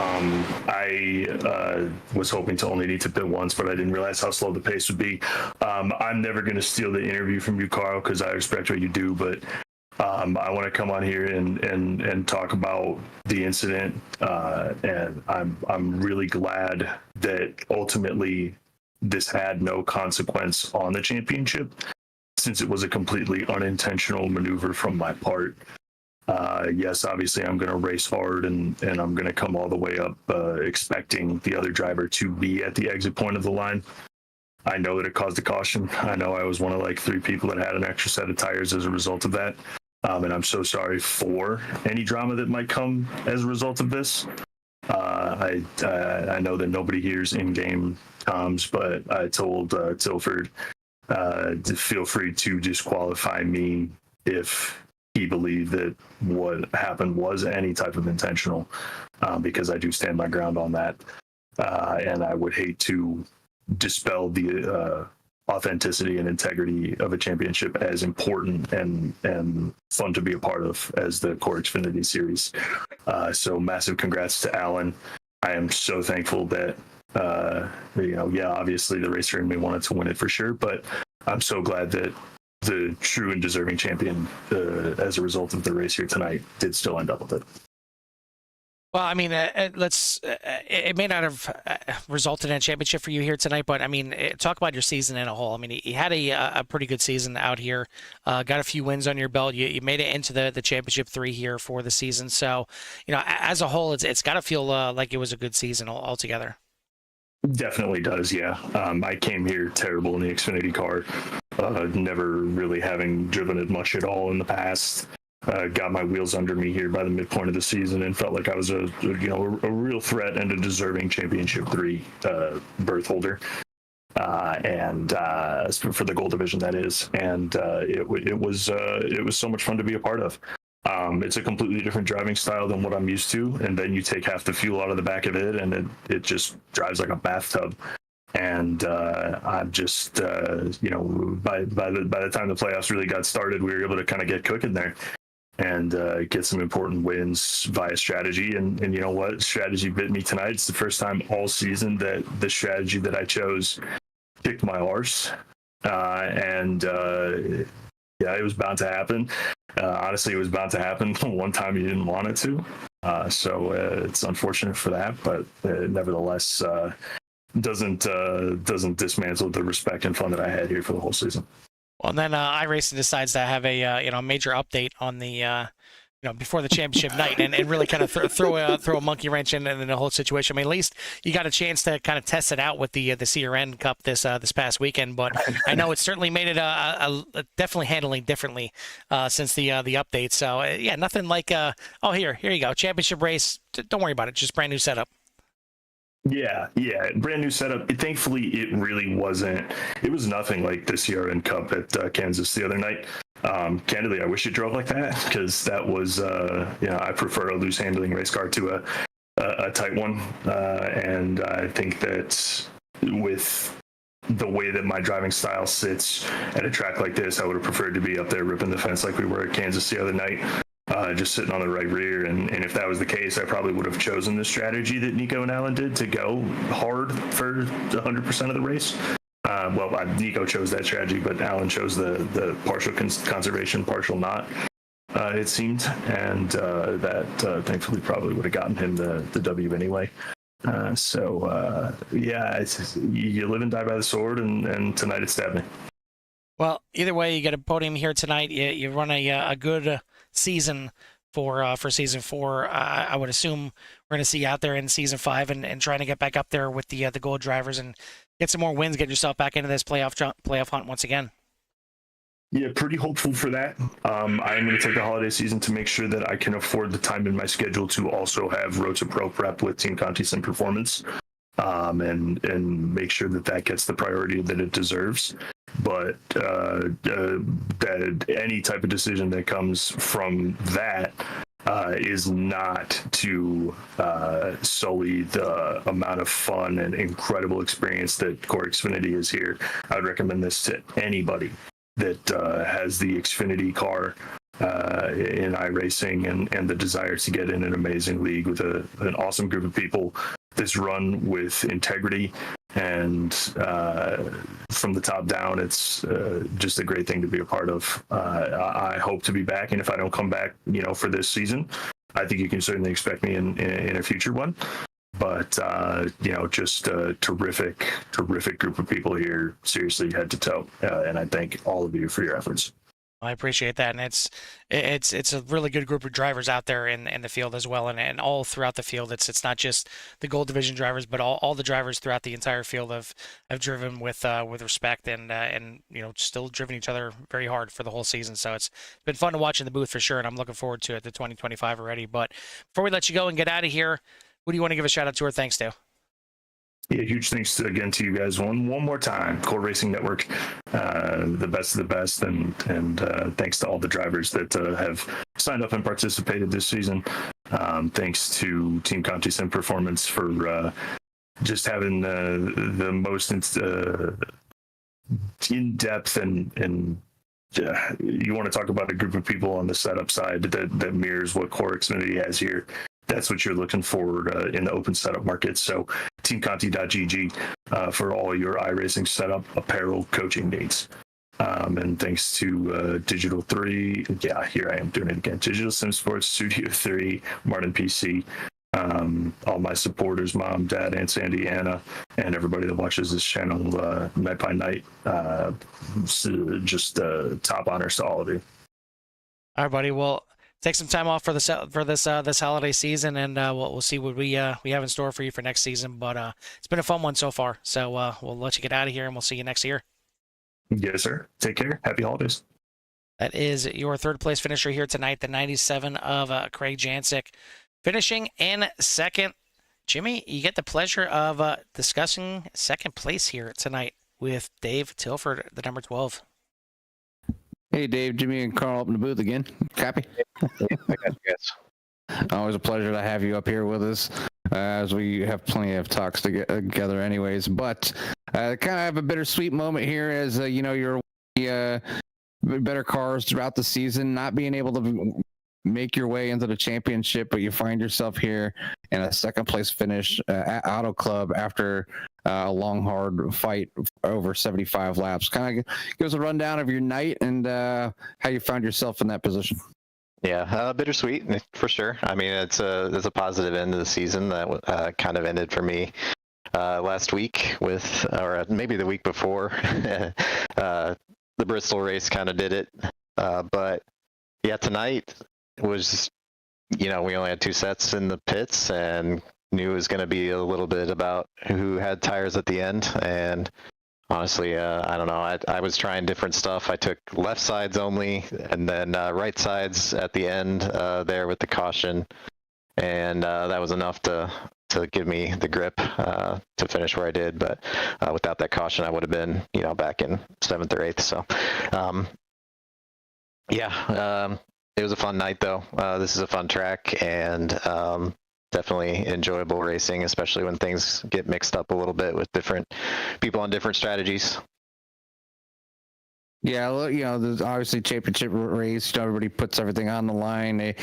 I was hoping to only need to pit once, but I didn't realize how slow the pace would be. I'm never going to steal the interview from you, Carl, because I respect what you do, but I want to come on here and talk about the incident, and I'm really glad that ultimately this had no consequence on the championship, since it was a completely unintentional maneuver from my part. Yes, obviously I'm going to race hard and I'm going to come all the way up expecting the other driver to be at the exit point of the line. I know that it caused a caution. I know I was one of like 3 people that had an extra set of tires as a result of that. And I'm so sorry for any drama that might come as a result of this. I know that nobody hears in-game comms, but I told Tilford to feel free to disqualify me if he believed that what happened was any type of intentional, because I do stand my ground on that. And I would hate to dispel the authenticity and integrity of a championship as important and fun to be a part of as the CORE Xfinity Series. So massive congrats to Alan. I am so thankful that, obviously the racer in me wanted to win it for sure, but I'm so glad that the true and deserving champion, as a result of the race here tonight, did still end up with it. Well, I mean, it may not have resulted in a championship for you here tonight, but I mean, talk about your season in a whole. I mean, you had a pretty good season out here, got a few wins on your belt. You made it into the championship 3 here for the season. So, as a whole, it's got to feel like it was a good season altogether. Definitely does, yeah. I came here terrible in the Xfinity car, never really having driven it much at all in the past. Got my wheels under me here by the midpoint of the season and felt like I was a real threat and a deserving championship 3 berth holder, and for the gold division, that is. And it was so much fun to be a part of. It's a completely different driving style than what I'm used to, and then you take half the fuel out of the back of it, and it just drives like a bathtub. And I'm just, by the time the playoffs really got started, we were able to kind of get cooking there and get some important wins via strategy. And you know what? Strategy bit me tonight. It's the first time all season that the strategy that I chose kicked my arse. It was bound to happen. Honestly, it was bound to happen one time you didn't want it to. So it's unfortunate for that, but nevertheless, doesn't dismantle the respect and fun that I had here for the whole season. Well, and then iRacing decides to have a major update on the before the championship night, and really kind of throw a monkey wrench in the whole situation. I mean, at least you got a chance to kind of test it out with the CRN Cup this past weekend, but I know it certainly made it definitely handling differently since the update. So yeah, nothing like here you go, championship race. Don't worry about it, just brand new setup. Yeah, brand new setup. Thankfully, it really wasn't. It was nothing like the CRN Cup at Kansas the other night. Candidly, I wish it drove like that, because that was, I prefer a loose handling race car to a tight one. And I think that with the way that my driving style sits at a track like this, I would have preferred to be up there ripping the fence like we were at Kansas the other night. Just sitting on the right rear, and if that was the case, I probably would have chosen the strategy that Niiko and Alan did to go hard for 100% of the race. Niiko chose that strategy, but Alan chose the partial conservation, partial not, it seemed, and that thankfully probably would have gotten him the W anyway. You live and die by the sword, and tonight it stabbed me. Well, either way, you get a podium here tonight. You run a good season for season 4. I would assume we're going to see you out there in season 5 and trying to get back up there with the gold drivers and get some more wins, get yourself back into this playoff hunt once again. Yeah, pretty hopeful for that. I am going to take the holiday season to make sure that I can afford the time in my schedule to also have Road to Pro prep with Team Conti Sim Performance, and make sure that gets the priority that it deserves. But that any type of decision that comes from that is not to sully the amount of fun and incredible experience that CORE Xfinity is here. I would recommend this to anybody that has the Xfinity car in iRacing and the desire to get in an amazing league with an awesome group of people that's run with integrity, and from the top down, it's just a great thing to be a part of. I hope to be back, and if I don't come back, for this season, I think you can certainly expect me in a future one. But just a terrific group of people here, seriously head to toe, and I thank all of you for your efforts. I appreciate that, and it's a really good group of drivers out there in the field as well, and all throughout the field. It's not just the Gold Division drivers, but all the drivers throughout the entire field have driven with respect and still driven each other very hard for the whole season. So it's been fun to watch in the booth for sure, and I'm looking forward to it, the 2025 already. But before we let you go and get out of here, who do you want to give a shout out to or thanks to? Yeah, huge thanks again to you guys one more time. CORE Racing Network, the best of the best, and thanks to all the drivers that have signed up and participated this season. Thanks to Team Conti Sim Performance for just having the most in-depth and you want to talk about a group of people on the setup side that mirrors what CORE Xfinity has here. That's what you're looking for in the open setup market. So teamconti.gg for all your iRacing setup, apparel, coaching needs. And thanks to Digital 3, here I am doing it again, Digital Sim Sports, Studio 3, Martin PC, all my supporters, Mom, Dad, Aunt Sandy, Anna, and everybody that watches this channel night by night. Just top honors to all of you. All right, buddy. Well, take some time off for this holiday season, and we'll see what we have in store for you for next season. But it's been a fun one so far. So we'll let you get out of here, and we'll see you next year. Yes, sir. Take care. Happy holidays. That is your third place finisher here tonight, the 97 of Craig Janczak, finishing in second. Jimmy, you get the pleasure of discussing second place here tonight with Dave Tilford, the number 12. Hey, Dave, Jimmy, and Carl up in the booth again. Copy? I got you guys. Always a pleasure to have you up here with us, as we have plenty of talks together anyways. But kind of have a bittersweet moment here as, you're better cars throughout the season, not being able to make your way into the championship, but you find yourself here in a second place finish at Auto Club after a long, hard fight over 75 laps. Kind of give us a rundown of your night and how you found yourself in that position. Yeah, bittersweet for sure. I mean, it's a positive end of the season that kind of ended for me last week or maybe the week before. The Bristol race kind of did it. But yeah, tonight was, we only had 2 sets in the pits and knew it was going to be a little bit about who had tires at the end. And honestly, I don't know. I was trying different stuff. I took left sides only and then right sides at the end there with the caution. And that was enough to give me the grip to finish where I did. But without that caution, I would have been, back in 7th or 8th. So, it was a fun night, though. This is a fun track and definitely enjoyable racing, especially when things get mixed up a little bit with different people on different strategies. Yeah, there's obviously championship race. Everybody puts everything on the line.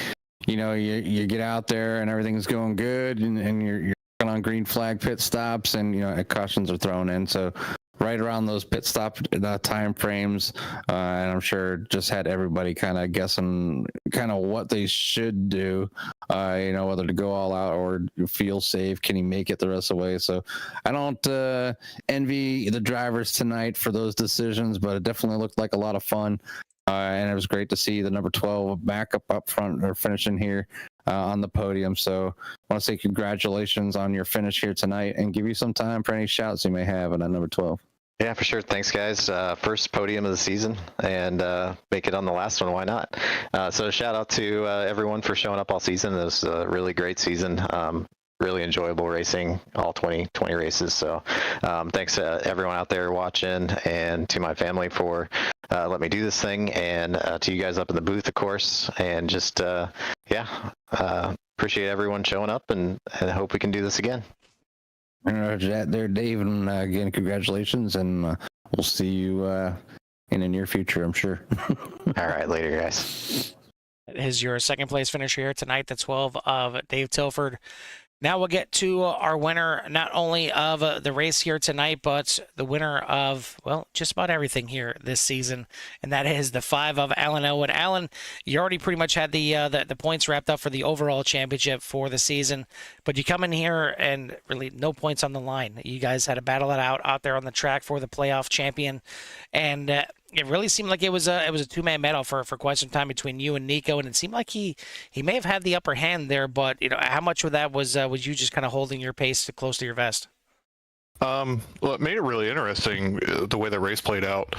You get out there and everything's going good, and you're on green flag pit stops, and cautions are thrown in. So right around those pit stop time frames, and I'm sure just had everybody kind of guessing kind of what they should do, whether to go all out or feel safe. Can he make it the rest of the way? So I don't envy the drivers tonight for those decisions, but it definitely looked like a lot of fun. And it was great to see the number 12 back up front or finishing here on the podium. So I want to say congratulations on your finish here tonight and give you some time for any shouts you may have on that number 12. Yeah, for sure. Thanks, guys. First podium of the season, and make it on the last one. Why not? So shout out to everyone for showing up all season. It was a really great season. Really enjoyable racing, all 20 races. So thanks to everyone out there watching, and to my family for letting me do this thing, and to you guys up in the booth, of course. And just, appreciate everyone showing up, and hope we can do this again. Roger that there, Dave, and again, congratulations, and we'll see you in the near future, I'm sure. All right, later, guys. Is your second place finisher here tonight, the 12 of Dave Tilford. Now we'll get to our winner, not only of the race here tonight, but the winner of, well, just about everything here this season, and that is the 5 of Alan Elwood. Alan, you already pretty much had the points wrapped up for the overall championship for the season, but you come in here and really no points on the line. You guys had to battle it out there on the track for the playoff champion, and it really seemed like it was a two-man battle for quite some time between you and Niiko, and it seemed like he may have had the upper hand there. But how much of that was you just kind of holding your pace close to your vest? Well, it made it really interesting the way the race played out.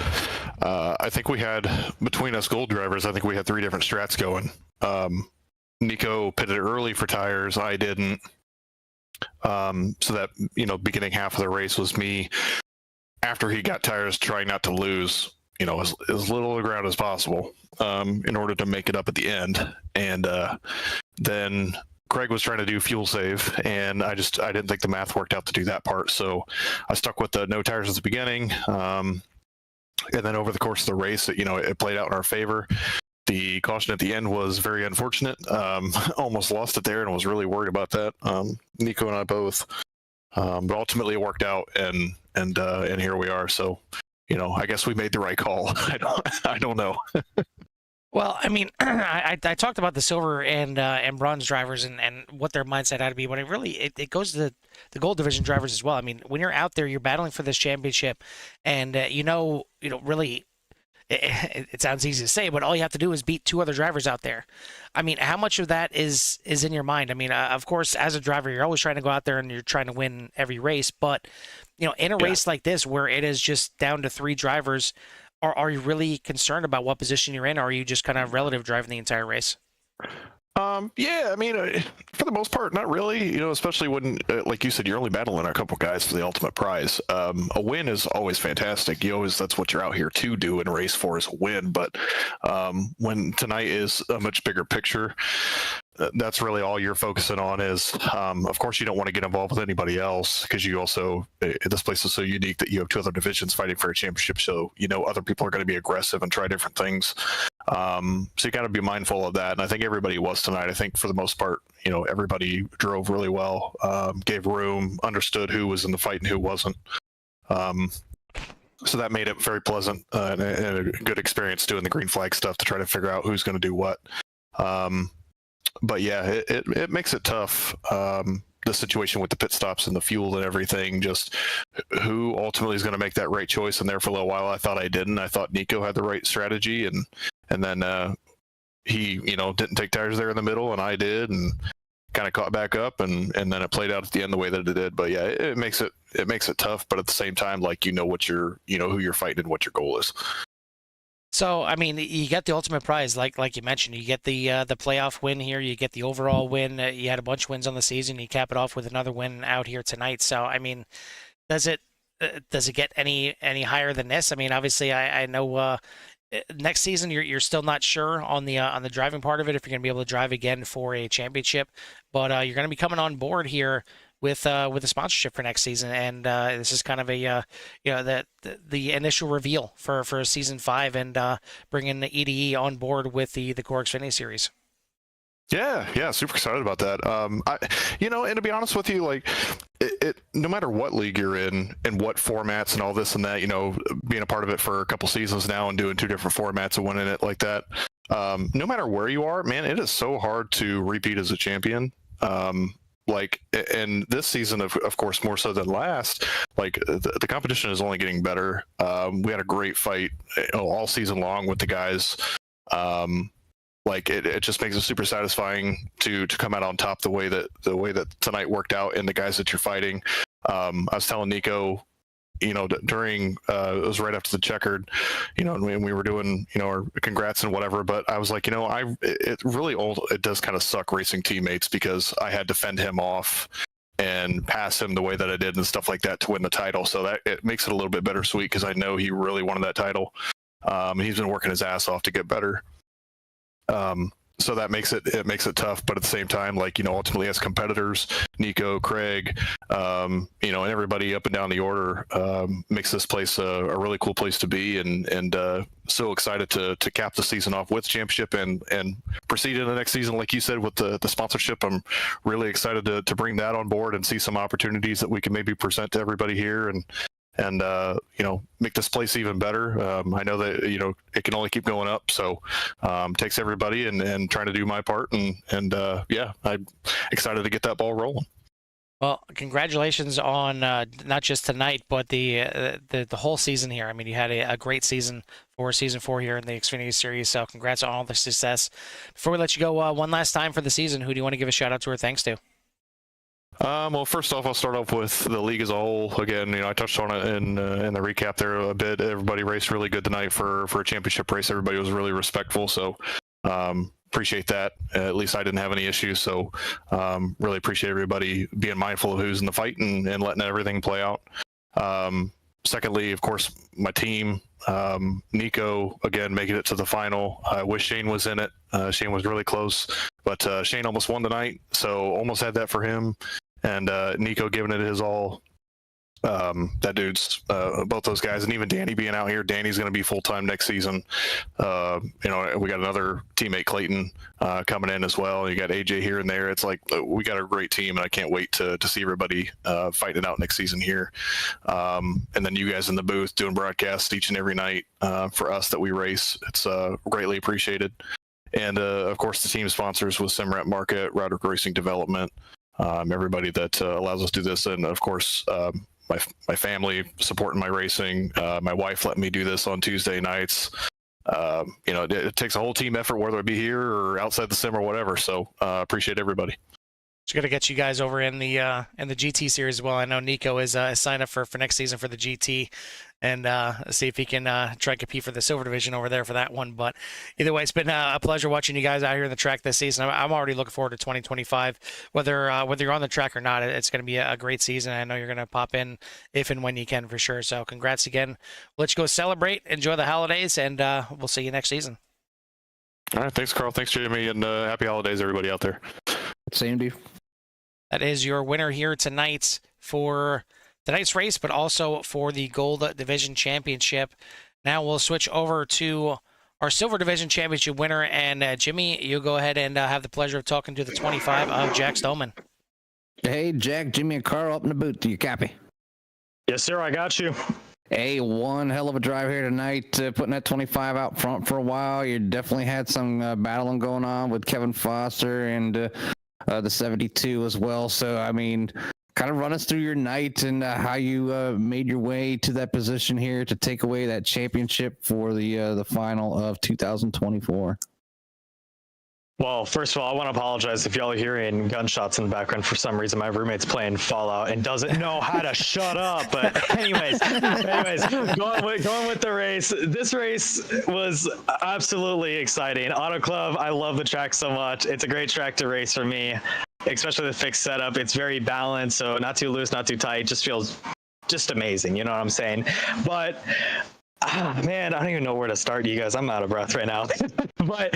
I think we had, between us gold drivers, I think we had 3 different strats going. Niiko pitted early for tires, I didn't. So that beginning half of the race was me, after he got tires, trying not to lose as little of the ground as possible in order to make it up at the end. And then Craig was trying to do fuel save, and I didn't think the math worked out to do that part. So I stuck with the no tires at the beginning. And then over the course of the race, it played out in our favor. The caution at the end was very unfortunate. Almost lost it there and was really worried about that. Niiko and I both. But ultimately it worked out, and here we are. So, I guess we made the right call. I don't know. Well, I mean, I talked about the silver and bronze drivers and what their mindset had to be, but it goes to the gold division drivers as well. I mean, when you're out there, you're battling for this championship, and really, it sounds easy to say, but all you have to do is beat 2 other drivers out there. I mean, how much of that is in your mind? I mean, of course, as a driver, you're always trying to go out there and you're trying to win every race, but in a race like this where it is just down to 3 drivers, are you really concerned about what position you're in, or are you just kind of relative driving the entire race? Yeah, I mean, for the most part, not really, especially when, like you said, you're only battling a couple guys for the ultimate prize. A win is always fantastic. That's what you're out here to do and race for, is a win. But when tonight is a much bigger picture, that's really all you're focusing on is, of course, you don't want to get involved with anybody else, because you also, this place is so unique that you have 2 other divisions fighting for a championship. So, other people are going to be aggressive and try different things. So you got to be mindful of that. And I think everybody was tonight. I think for the most part, everybody drove really well, gave room, understood who was in the fight and who wasn't. So that made it very pleasant and a good experience doing the green flag stuff to try to figure out who's going to do what. But yeah, it makes it tough. The situation with the pit stops and the fuel and everything, just who ultimately is going to make that right choice. And there for a little while, I thought I didn't. I thought Niiko had the right strategy, and then he, didn't take tires there in the middle, and I did, and kind of caught back up, and then it played out at the end the way that it did. But yeah, it makes it tough, but at the same time, like, what who you're fighting and what your goal is. So, I mean, you get the ultimate prize, like you mentioned. You get the playoff win here. You get the overall win. You had a bunch of wins on the season. You cap it off with another win out here tonight. So, I mean, does it get any higher than this? I mean, obviously, I know next season you're still not sure on the driving part of it, if you're going to be able to drive again for a championship, but you're going to be coming on board here with a sponsorship for next season, and this is kind of a the initial reveal for season 5, and bringing the EDE on board with the CORE Xfinity Series. Yeah, super excited about that. And to be honest with you, like, no matter what league you're in and what formats and all this and that, being a part of it for a couple seasons now and doing 2 different formats and winning it like that, no matter where you are, man, it is so hard to repeat as a champion. And this season, of course, more so than last, the competition is only getting better. We had a great fight all season long with the guys. It just makes it super satisfying to come out on top the way that tonight worked out and the guys that you're fighting. I was telling Niiko, during it was right after the checkered, and we were doing our congrats and whatever, but I was like, it does kind of suck racing teammates because I had to fend him off and pass him the way that I did and stuff like that to win the title. So that it makes it a little bit bittersweet because I know he really wanted that title. He's been working his ass off to get better. So that makes it tough, but at the same time, ultimately as competitors, Niiko, Craig, and everybody up and down the order, makes this place a really cool place to be, and so excited to cap the season off with championship and proceed in the next season, like you said, with the sponsorship. I'm really excited to bring that on board and see some opportunities that we can maybe present to everybody here and make this place even better. I know that it can only keep going up, so takes everybody and trying to do my part, and I'm excited to get that ball rolling. Well, congratulations on not just tonight, but the whole season here. I mean, you had a great season for season 4 here in the Xfinity Series, so congrats on all the success. Before we let you go, one last time for the season, who do you want to give a shout out to or thanks to? Well, first off, I'll start off with the league as a whole. Again, I touched on it in the recap there a bit. Everybody raced really good tonight for a championship race. Everybody was really respectful, so appreciate that. At least I didn't have any issues, so really appreciate everybody being mindful of who's in the fight and letting everything play out. Secondly, of course, my team, Niiko, again, making it to the final. I wish Shane was in it. Shane was really close, but Shane almost won tonight, so almost had that for him. And Niiko giving it his all. That dude's both those guys, and even Danny being out here. Danny's going to be full-time next season. We got another teammate, Clayton, coming in as well. You got AJ here and there. It's like we got a great team, and I can't wait to see everybody fighting it out next season here. And then you guys in the booth doing broadcasts each and every night for us that we race. It's greatly appreciated. And of course, the team sponsors with Simrat Market, Roderick Racing Development, everybody that allows us to do this, and of course, my family supporting my racing. My wife let me do this on Tuesday nights. It takes a whole team effort, whether it be here or outside the sim or whatever. So appreciate everybody. Just got to get you guys over in the GT series as well. I know Niiko is signed up for next season for the GT, and see if he can try to compete for the silver division over there for that one. But either way, it's been a pleasure watching you guys out here in the track this season. I'm already looking forward to 2025. Whether you're on the track or not, it's going to be a great season. I know you're going to pop in if and when you can for sure. So congrats again. We'll let you go celebrate, enjoy the holidays, and we'll see you next season. All right, thanks, Carl. Thanks, Jamie, and happy holidays, everybody out there. Same to you. That is your winner here tonight for tonight's race, but also for the Gold Division Championship. Now we'll switch over to our Silver Division Championship winner, and Jimmy, you go ahead and have the pleasure of talking to the 25 of Jack Stoneman. Hey, Jack, Jimmy, and Carl up in the booth. Do you copy? Yes, sir. I got you. Hey, one hell of a drive here tonight, putting that 25 out front for a while. You definitely had some battling going on with Kevin Foster and the 72 as well. So, I mean, kind of run us through your night and how you made your way to that position here to take away that championship for the final of 2024. Well, first of all, I want to apologize if y'all are hearing gunshots in the background. For some reason, my roommate's playing Fallout and doesn't know how to shut up. But anyways, going with the race. This race was absolutely exciting. Auto Club, I love the track so much. It's a great track to race for me, especially the fixed setup. It's very balanced, so not too loose, not too tight. Just feels just amazing. You know what I'm saying? But man, I don't even know where to start, you guys. I'm out of breath right now. But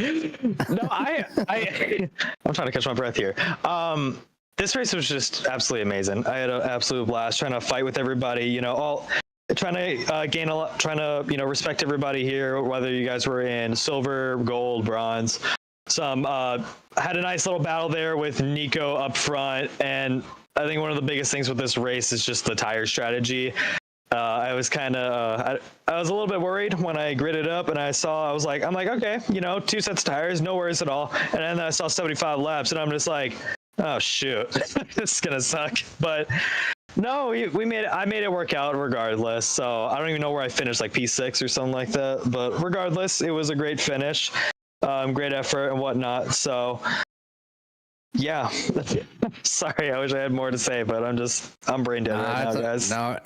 no, I'm trying to catch my breath here. This race was just absolutely amazing. I had an absolute blast trying to fight with everybody, trying to gain a lot, trying to, respect everybody here, whether you guys were in silver, gold, bronze. Had a nice little battle there with Niiko up front, and I think one of the biggest things with this race is just the tire strategy. I was kind of, I was a little bit worried when I gridded up and I'm like, okay, 2 sets of tires, no worries at all. And then I saw 75 laps and I'm just like, oh shoot, this is going to suck. But no, I made it work out regardless. So I don't even know where I finished, like P6 or something like that. But regardless, it was a great finish, great effort and whatnot. So yeah, sorry, I wish I had more to say, but I'm brain dead right now, guys. No,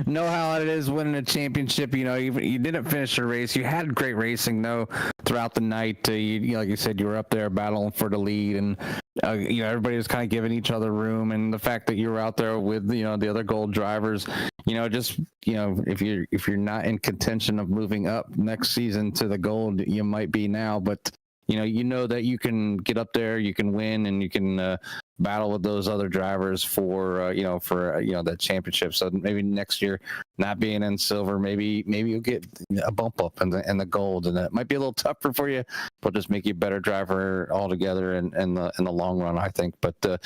know how it is winning a championship. You didn't finish the race. You had great racing though throughout the night. Like you said, you were up there battling for the lead, and everybody was kind of giving each other room. And the fact that you were out there with the other gold drivers, if you're not in contention of moving up next season to the gold, you might be now, but. You know that you can get up there, you can win, and you can battle with those other drivers for the championship. So maybe next year, not being in silver, maybe you'll get a bump up in the gold, and that might be a little tougher for you, but just make you a better driver altogether in the long run, I think. But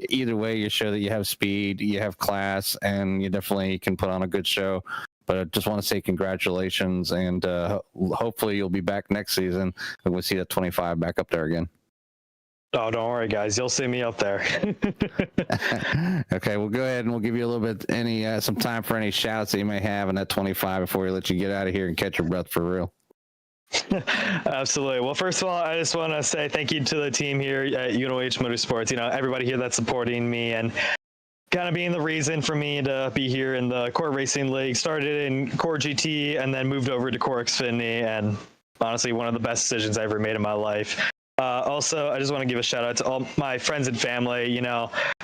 either way, you show that you have speed, you have class, and you definitely can put on a good show. But I just want to say congratulations, and hopefully you'll be back next season, and we'll see that 25 back up there again. Oh, don't worry, guys. You'll see me up there. Okay, well, go ahead, and we'll give you a little bit, some time for any shouts that you may have in that 25 before we let you get out of here and catch your breath for real. Absolutely. Well, first of all, I just want to say thank you to the team here at UNOH Motorsports. Everybody here that's supporting me and kind of being the reason for me to be here in the CORE Racing League. Started in CORE GT and then moved over to CORE Xfinity, and honestly, one of the best decisions I ever made in my life. Also, I just want to give a shout out to all my friends and family,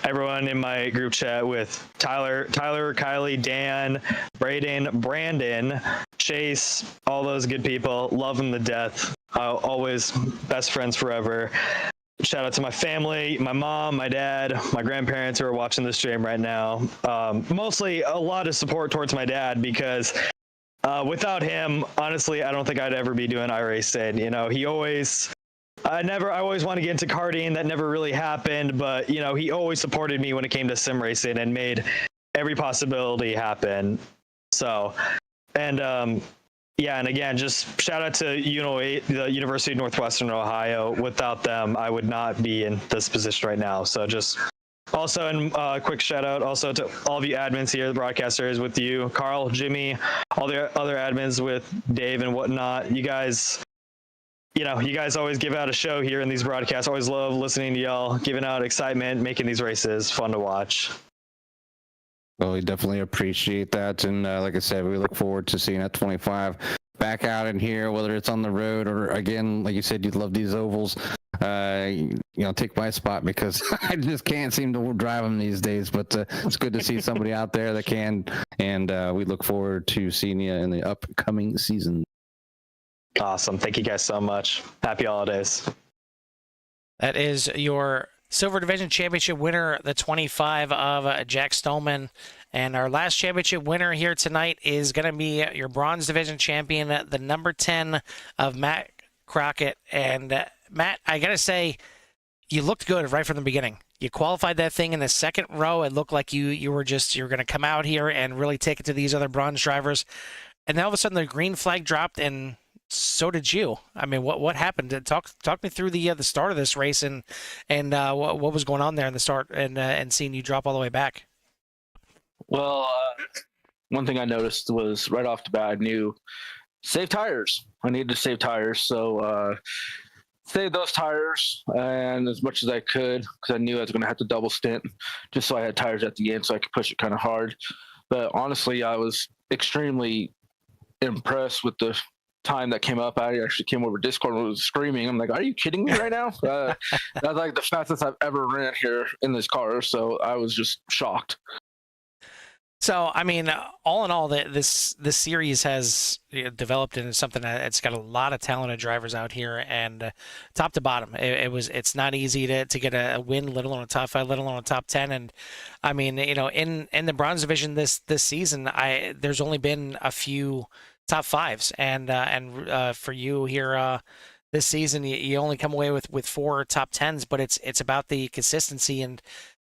everyone in my group chat with Tyler, Kylie, Dan, Braden, Brandon, Chase, all those good people. Love them to death. Always best friends forever. Shout out to my family, my mom, my dad, my grandparents who are watching the stream right now. Mostly a lot of support towards my dad because without him, honestly, I don't think I'd ever be doing iRacing. I always wanted to get into karting. That never really happened, but he always supported me when it came to sim racing and made every possibility happen. So, and again, just shout out to the University of Northwestern Ohio. Without them, I would not be in this position right now. So just also, and quick shout out also to all of you admins here, the broadcasters with you, Carl, Jimmy, all the other admins with Dave and whatnot. You guys always give out a show here in these broadcasts. Always love listening to y'all, giving out excitement, making these races fun to watch. Well, we definitely appreciate that. And like I said, we look forward to seeing that 25 back out in here, whether it's on the road or, again, like you said, you'd love these ovals. Take my spot because I just can't seem to drive them these days. But it's good to see somebody out there that can. And we look forward to seeing you in the upcoming season. Awesome. Thank you guys so much. Happy holidays. That is your Silver Division Championship winner, the 25 of Jack Stoneman. And our last championship winner here tonight is going to be your Bronze Division champion, the number 10 of Matt Crockett. And Matt, I got to say, you looked good right from the beginning. You qualified that thing in the second row. It looked like you were going to come out here and really take it to these other bronze drivers. And then all of a sudden the green flag dropped, and so did you. I mean, what happened? Talk me through the start of this race and what was going on there in the start and seeing you drop all the way back. Well, one thing I noticed was right off the bat, I knew save tires. I needed to save tires, so saved those tires and as much as I could because I knew I was going to have to double stint just so I had tires at the end so I could push it kind of hard. But honestly, I was extremely impressed with the time that came up. I actually came over Discord and was screaming. I'm like, are you kidding me right now? That's like the fastest I've ever ran here in this car. So I was just shocked. So, I mean, all in all, this series has developed into something that's got a lot of talented drivers out here, and top to bottom, it's not easy to get a win, let alone a top 5, let alone a top 10. And I mean, in the Bronze Division this season, there's only been a few top 5s, and for you here this season, you only come away with 4 top 10s, but it's about the consistency and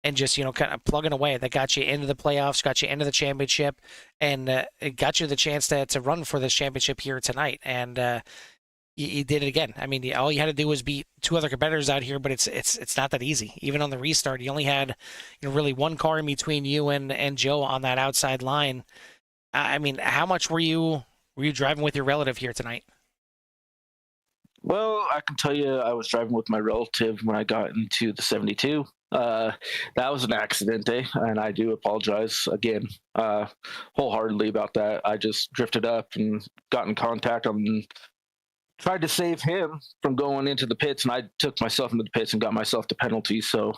and just, kind of plugging away. That got you into the playoffs, got you into the championship, and it got you the chance to run for this championship here tonight. And you did it again. I mean, all you had to do was beat 2 other competitors out here, but it's not that easy. Even on the restart, you only had really 1 car in between you and Joe on that outside line. I mean, how much were you driving with your relative here tonight? Well, I can tell you I was driving with my relative when I got into the 72. That was an accident, and I do apologize again wholeheartedly about that. I just drifted up and got in contact and tried to save him from going into the pits, and I took myself into the pits and got myself the penalty. So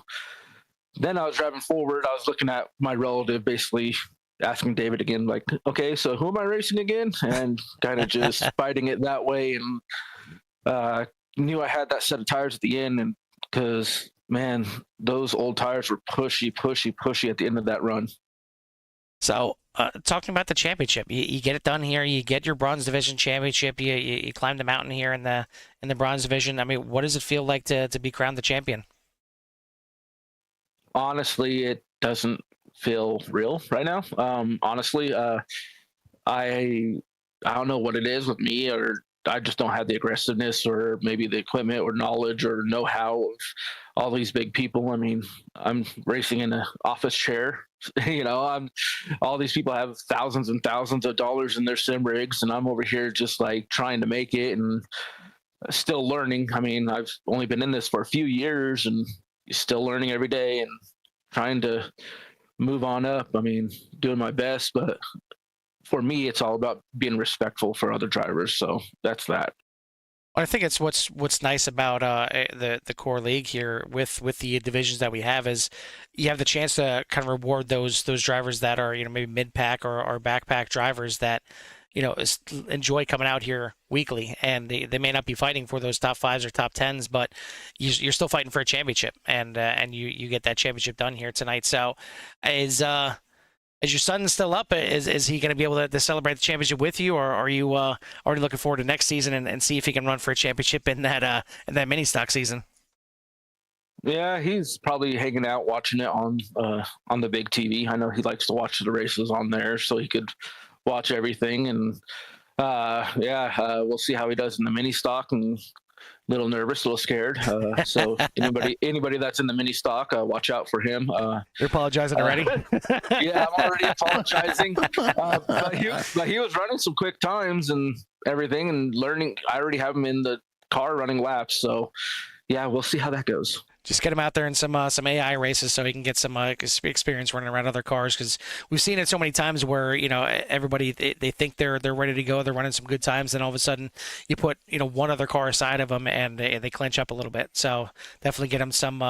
then I was driving forward. I was looking at my relative, basically asking David again, like, okay, so who am I racing again? And kind of just fighting it that way. And knew I had that set of tires at the end, and because, man, those old tires were pushy at the end of that run. So, talking about the championship, you get it done here. You get your bronze division championship. You climb the mountain here in the bronze division. I mean, what does it feel like to be crowned the champion? Honestly, it doesn't feel real right now. Honestly, I don't know what it is with me, or I just don't have the aggressiveness, or maybe the equipment or knowledge or know-how of all these big people. I mean, I'm racing in an office chair. All these people have thousands and thousands of dollars in their sim rigs, and I'm over here just like trying to make it and still learning. I mean, I've only been in this for a few years and still learning every day and trying to move on up. I mean, doing my best, but for me, it's all about being respectful for other drivers. So that's that. I think it's what's nice about the core league here with the divisions that we have is you have the chance to kind of reward those drivers that are maybe mid pack or backpack drivers that enjoy coming out here weekly, and they may not be fighting for those top 5s or top 10s, but you're still fighting for a championship, and you get that championship done here tonight. So is your son still up? Is he going to be able to celebrate the championship with you, or are you already looking forward to next season and see if he can run for a championship in that mini stock season? Yeah, he's probably hanging out watching it on the big TV. I know he likes to watch the races on there, so he could watch everything. And we'll see how he does in the mini stock. And a little nervous, a little scared. So anybody that's in the mini stock, watch out for him. You're apologizing already? Yeah, I'm already apologizing. But he was running some quick times and everything and learning. I already have him in the car running laps. So yeah, we'll see how that goes. Just get him out there in some AI races so he can get some experience running around other cars, because we've seen it so many times where everybody they think they're ready to go, they're running some good times, and all of a sudden you put one other car aside of them and they clinch up a little bit. So definitely get him some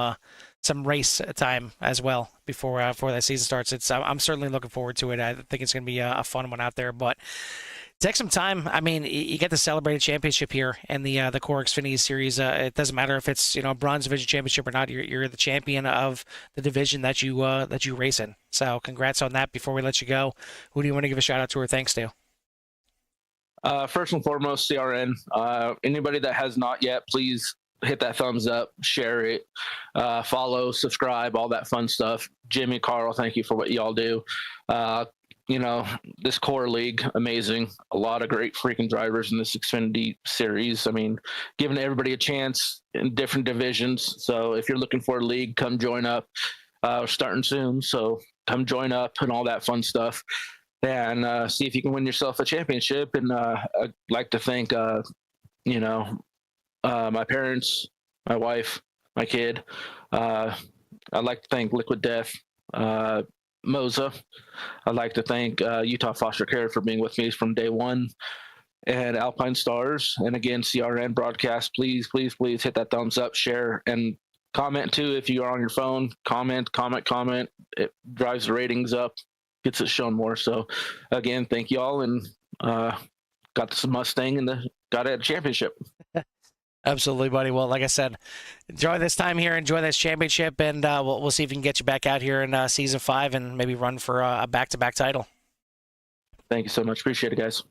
race time as well before that season starts. I'm certainly looking forward to it. I think it's going to be a fun one out there, but. Take some time. I mean, you get to celebrate a championship here in the CORE Xfinity Series. It doesn't matter if it's a bronze division championship or not. You're the champion of the division that you race in. So congrats on that. Before we let you go, who do you want to give a shout out to or thanks to? First and foremost, CRN. Anybody that has not yet, please hit that thumbs up, share it, follow, subscribe, all that fun stuff. Jimmy, Carl, thank you for what y'all do. This core league, amazing. A lot of great freaking drivers in this Xfinity Series. I mean, giving everybody a chance in different divisions. So if you're looking for a league, come join up. We're starting soon, so come join up and all that fun stuff. And see if you can win yourself a championship. And I'd like to thank, my parents, my wife, my kid. I'd like to thank Liquid Death, Moza. I'd like to thank Utah Foster Care for being with me from day one, and Alpine Stars. And again, CRN broadcast, please hit that thumbs up, share, and comment too. If you are on your phone, comment. It drives the ratings up, gets it shown more. So again, thank you all, and got this Mustang and got a championship. Absolutely, buddy. Well, like I said, enjoy this time here, enjoy this championship, and we'll see if we can get you back out here in season 5 and maybe run for a back-to-back title. Thank you so much. Appreciate it, guys.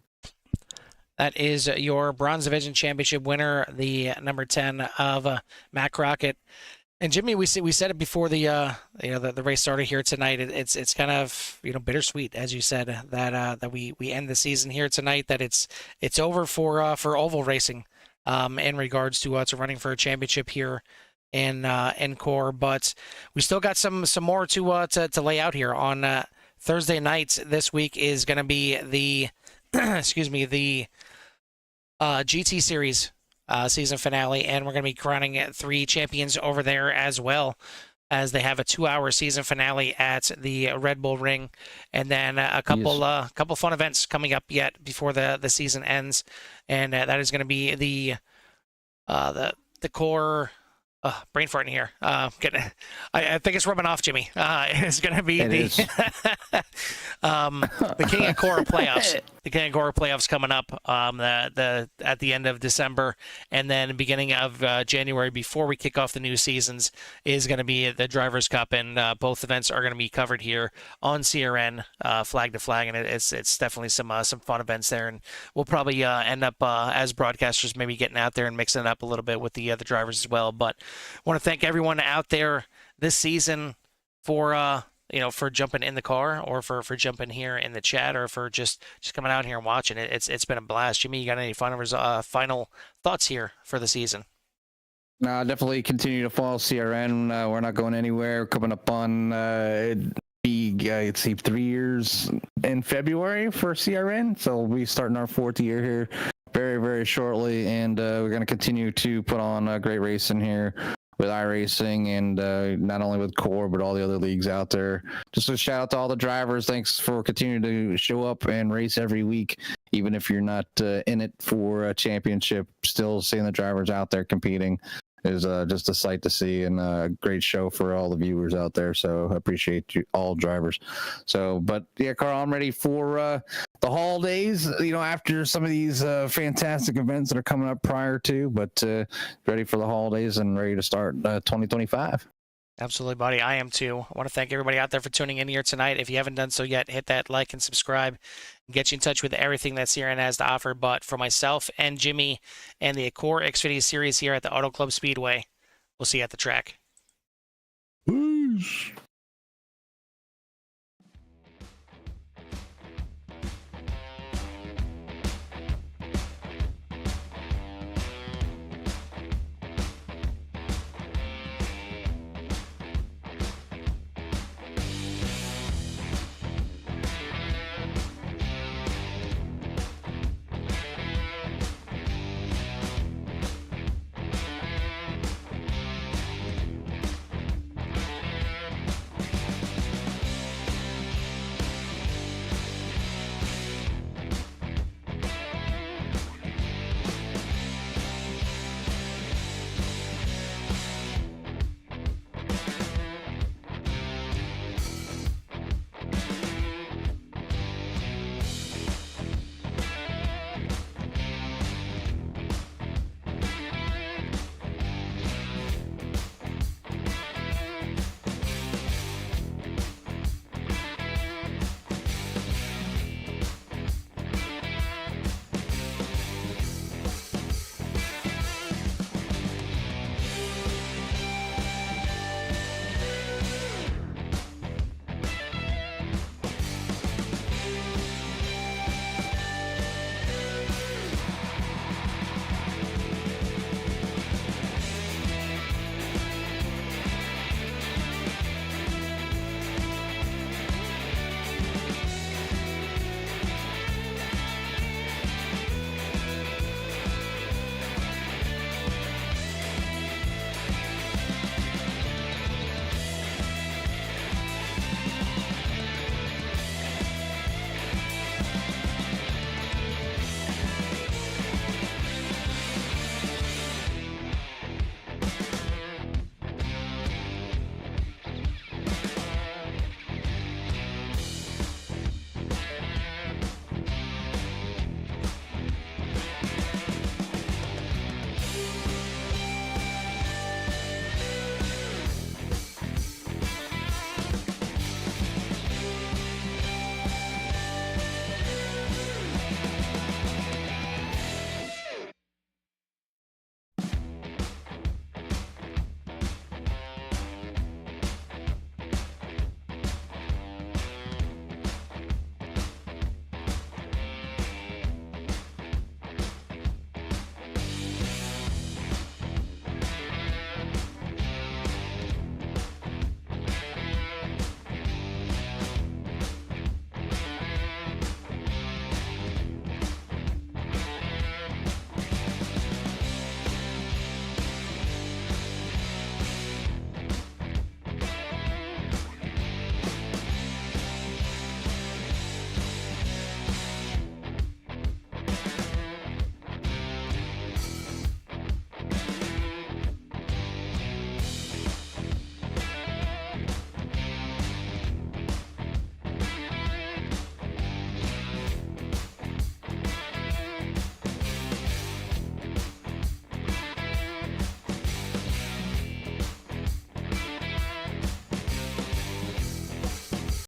That is your Bronze Division Championship winner, the number 10 of Matt Crockett. And Jimmy, we said it before the the race started here tonight. It's kind of bittersweet, as you said, that we end the season here tonight. That it's over for oval racing, in regards to running for a championship here in CORE. But we still got some more to lay out here on Thursday nights. This week is going to be the excuse me, the GT Series season finale, and we're going to be crowning 3 champions over there, as well as they have a 2-hour season finale at the Red Bull Ring, and then a couple fun events coming up yet before the season ends, and that is going to be the CORE. Brain farting here. I think it's rubbing off, Jimmy. It's going to be the King of CORE playoffs. The King of CORE playoffs coming up at the end of December, and then beginning of January, before we kick off the new seasons, is going to be the Drivers' Cup, and both events are going to be covered here on CRN, flag to flag, and it's definitely some fun events there, and we'll probably end up as broadcasters maybe getting out there and mixing it up a little bit with the drivers as well. But I want to thank everyone out there this season for for jumping in the car, or for jumping here in the chat, or for just coming out here and watching it. It's been a blast. Jimmy, you got any final thoughts here for the season? No, definitely continue to follow CRN. We're not going anywhere. Coming up on let's see, 3 years in February for CRN, so we'll be starting our 4th year here very, very shortly, and we're going to continue to put on great racing here with iRacing, and not only with CORE, but all the other leagues out there. Just a shout out to all the drivers. Thanks for continuing to show up and race every week, even if you're not in it for a championship. Still seeing the drivers out there competing is just a sight to see, and a great show for all the viewers out there. So I appreciate you all drivers. So, but yeah, Carl, I'm ready for the holidays, after some of these fantastic events that are coming up prior to, but ready for the holidays and ready to start 2025. Absolutely, buddy. I am too. I want to thank everybody out there for tuning in here tonight. If you haven't done so yet, hit that like and subscribe, and get you in touch with everything that CRN has to offer. But for myself and Jimmy and the CORE Xfinity Series here at the Auto Club Speedway, we'll see you at the track. Peace.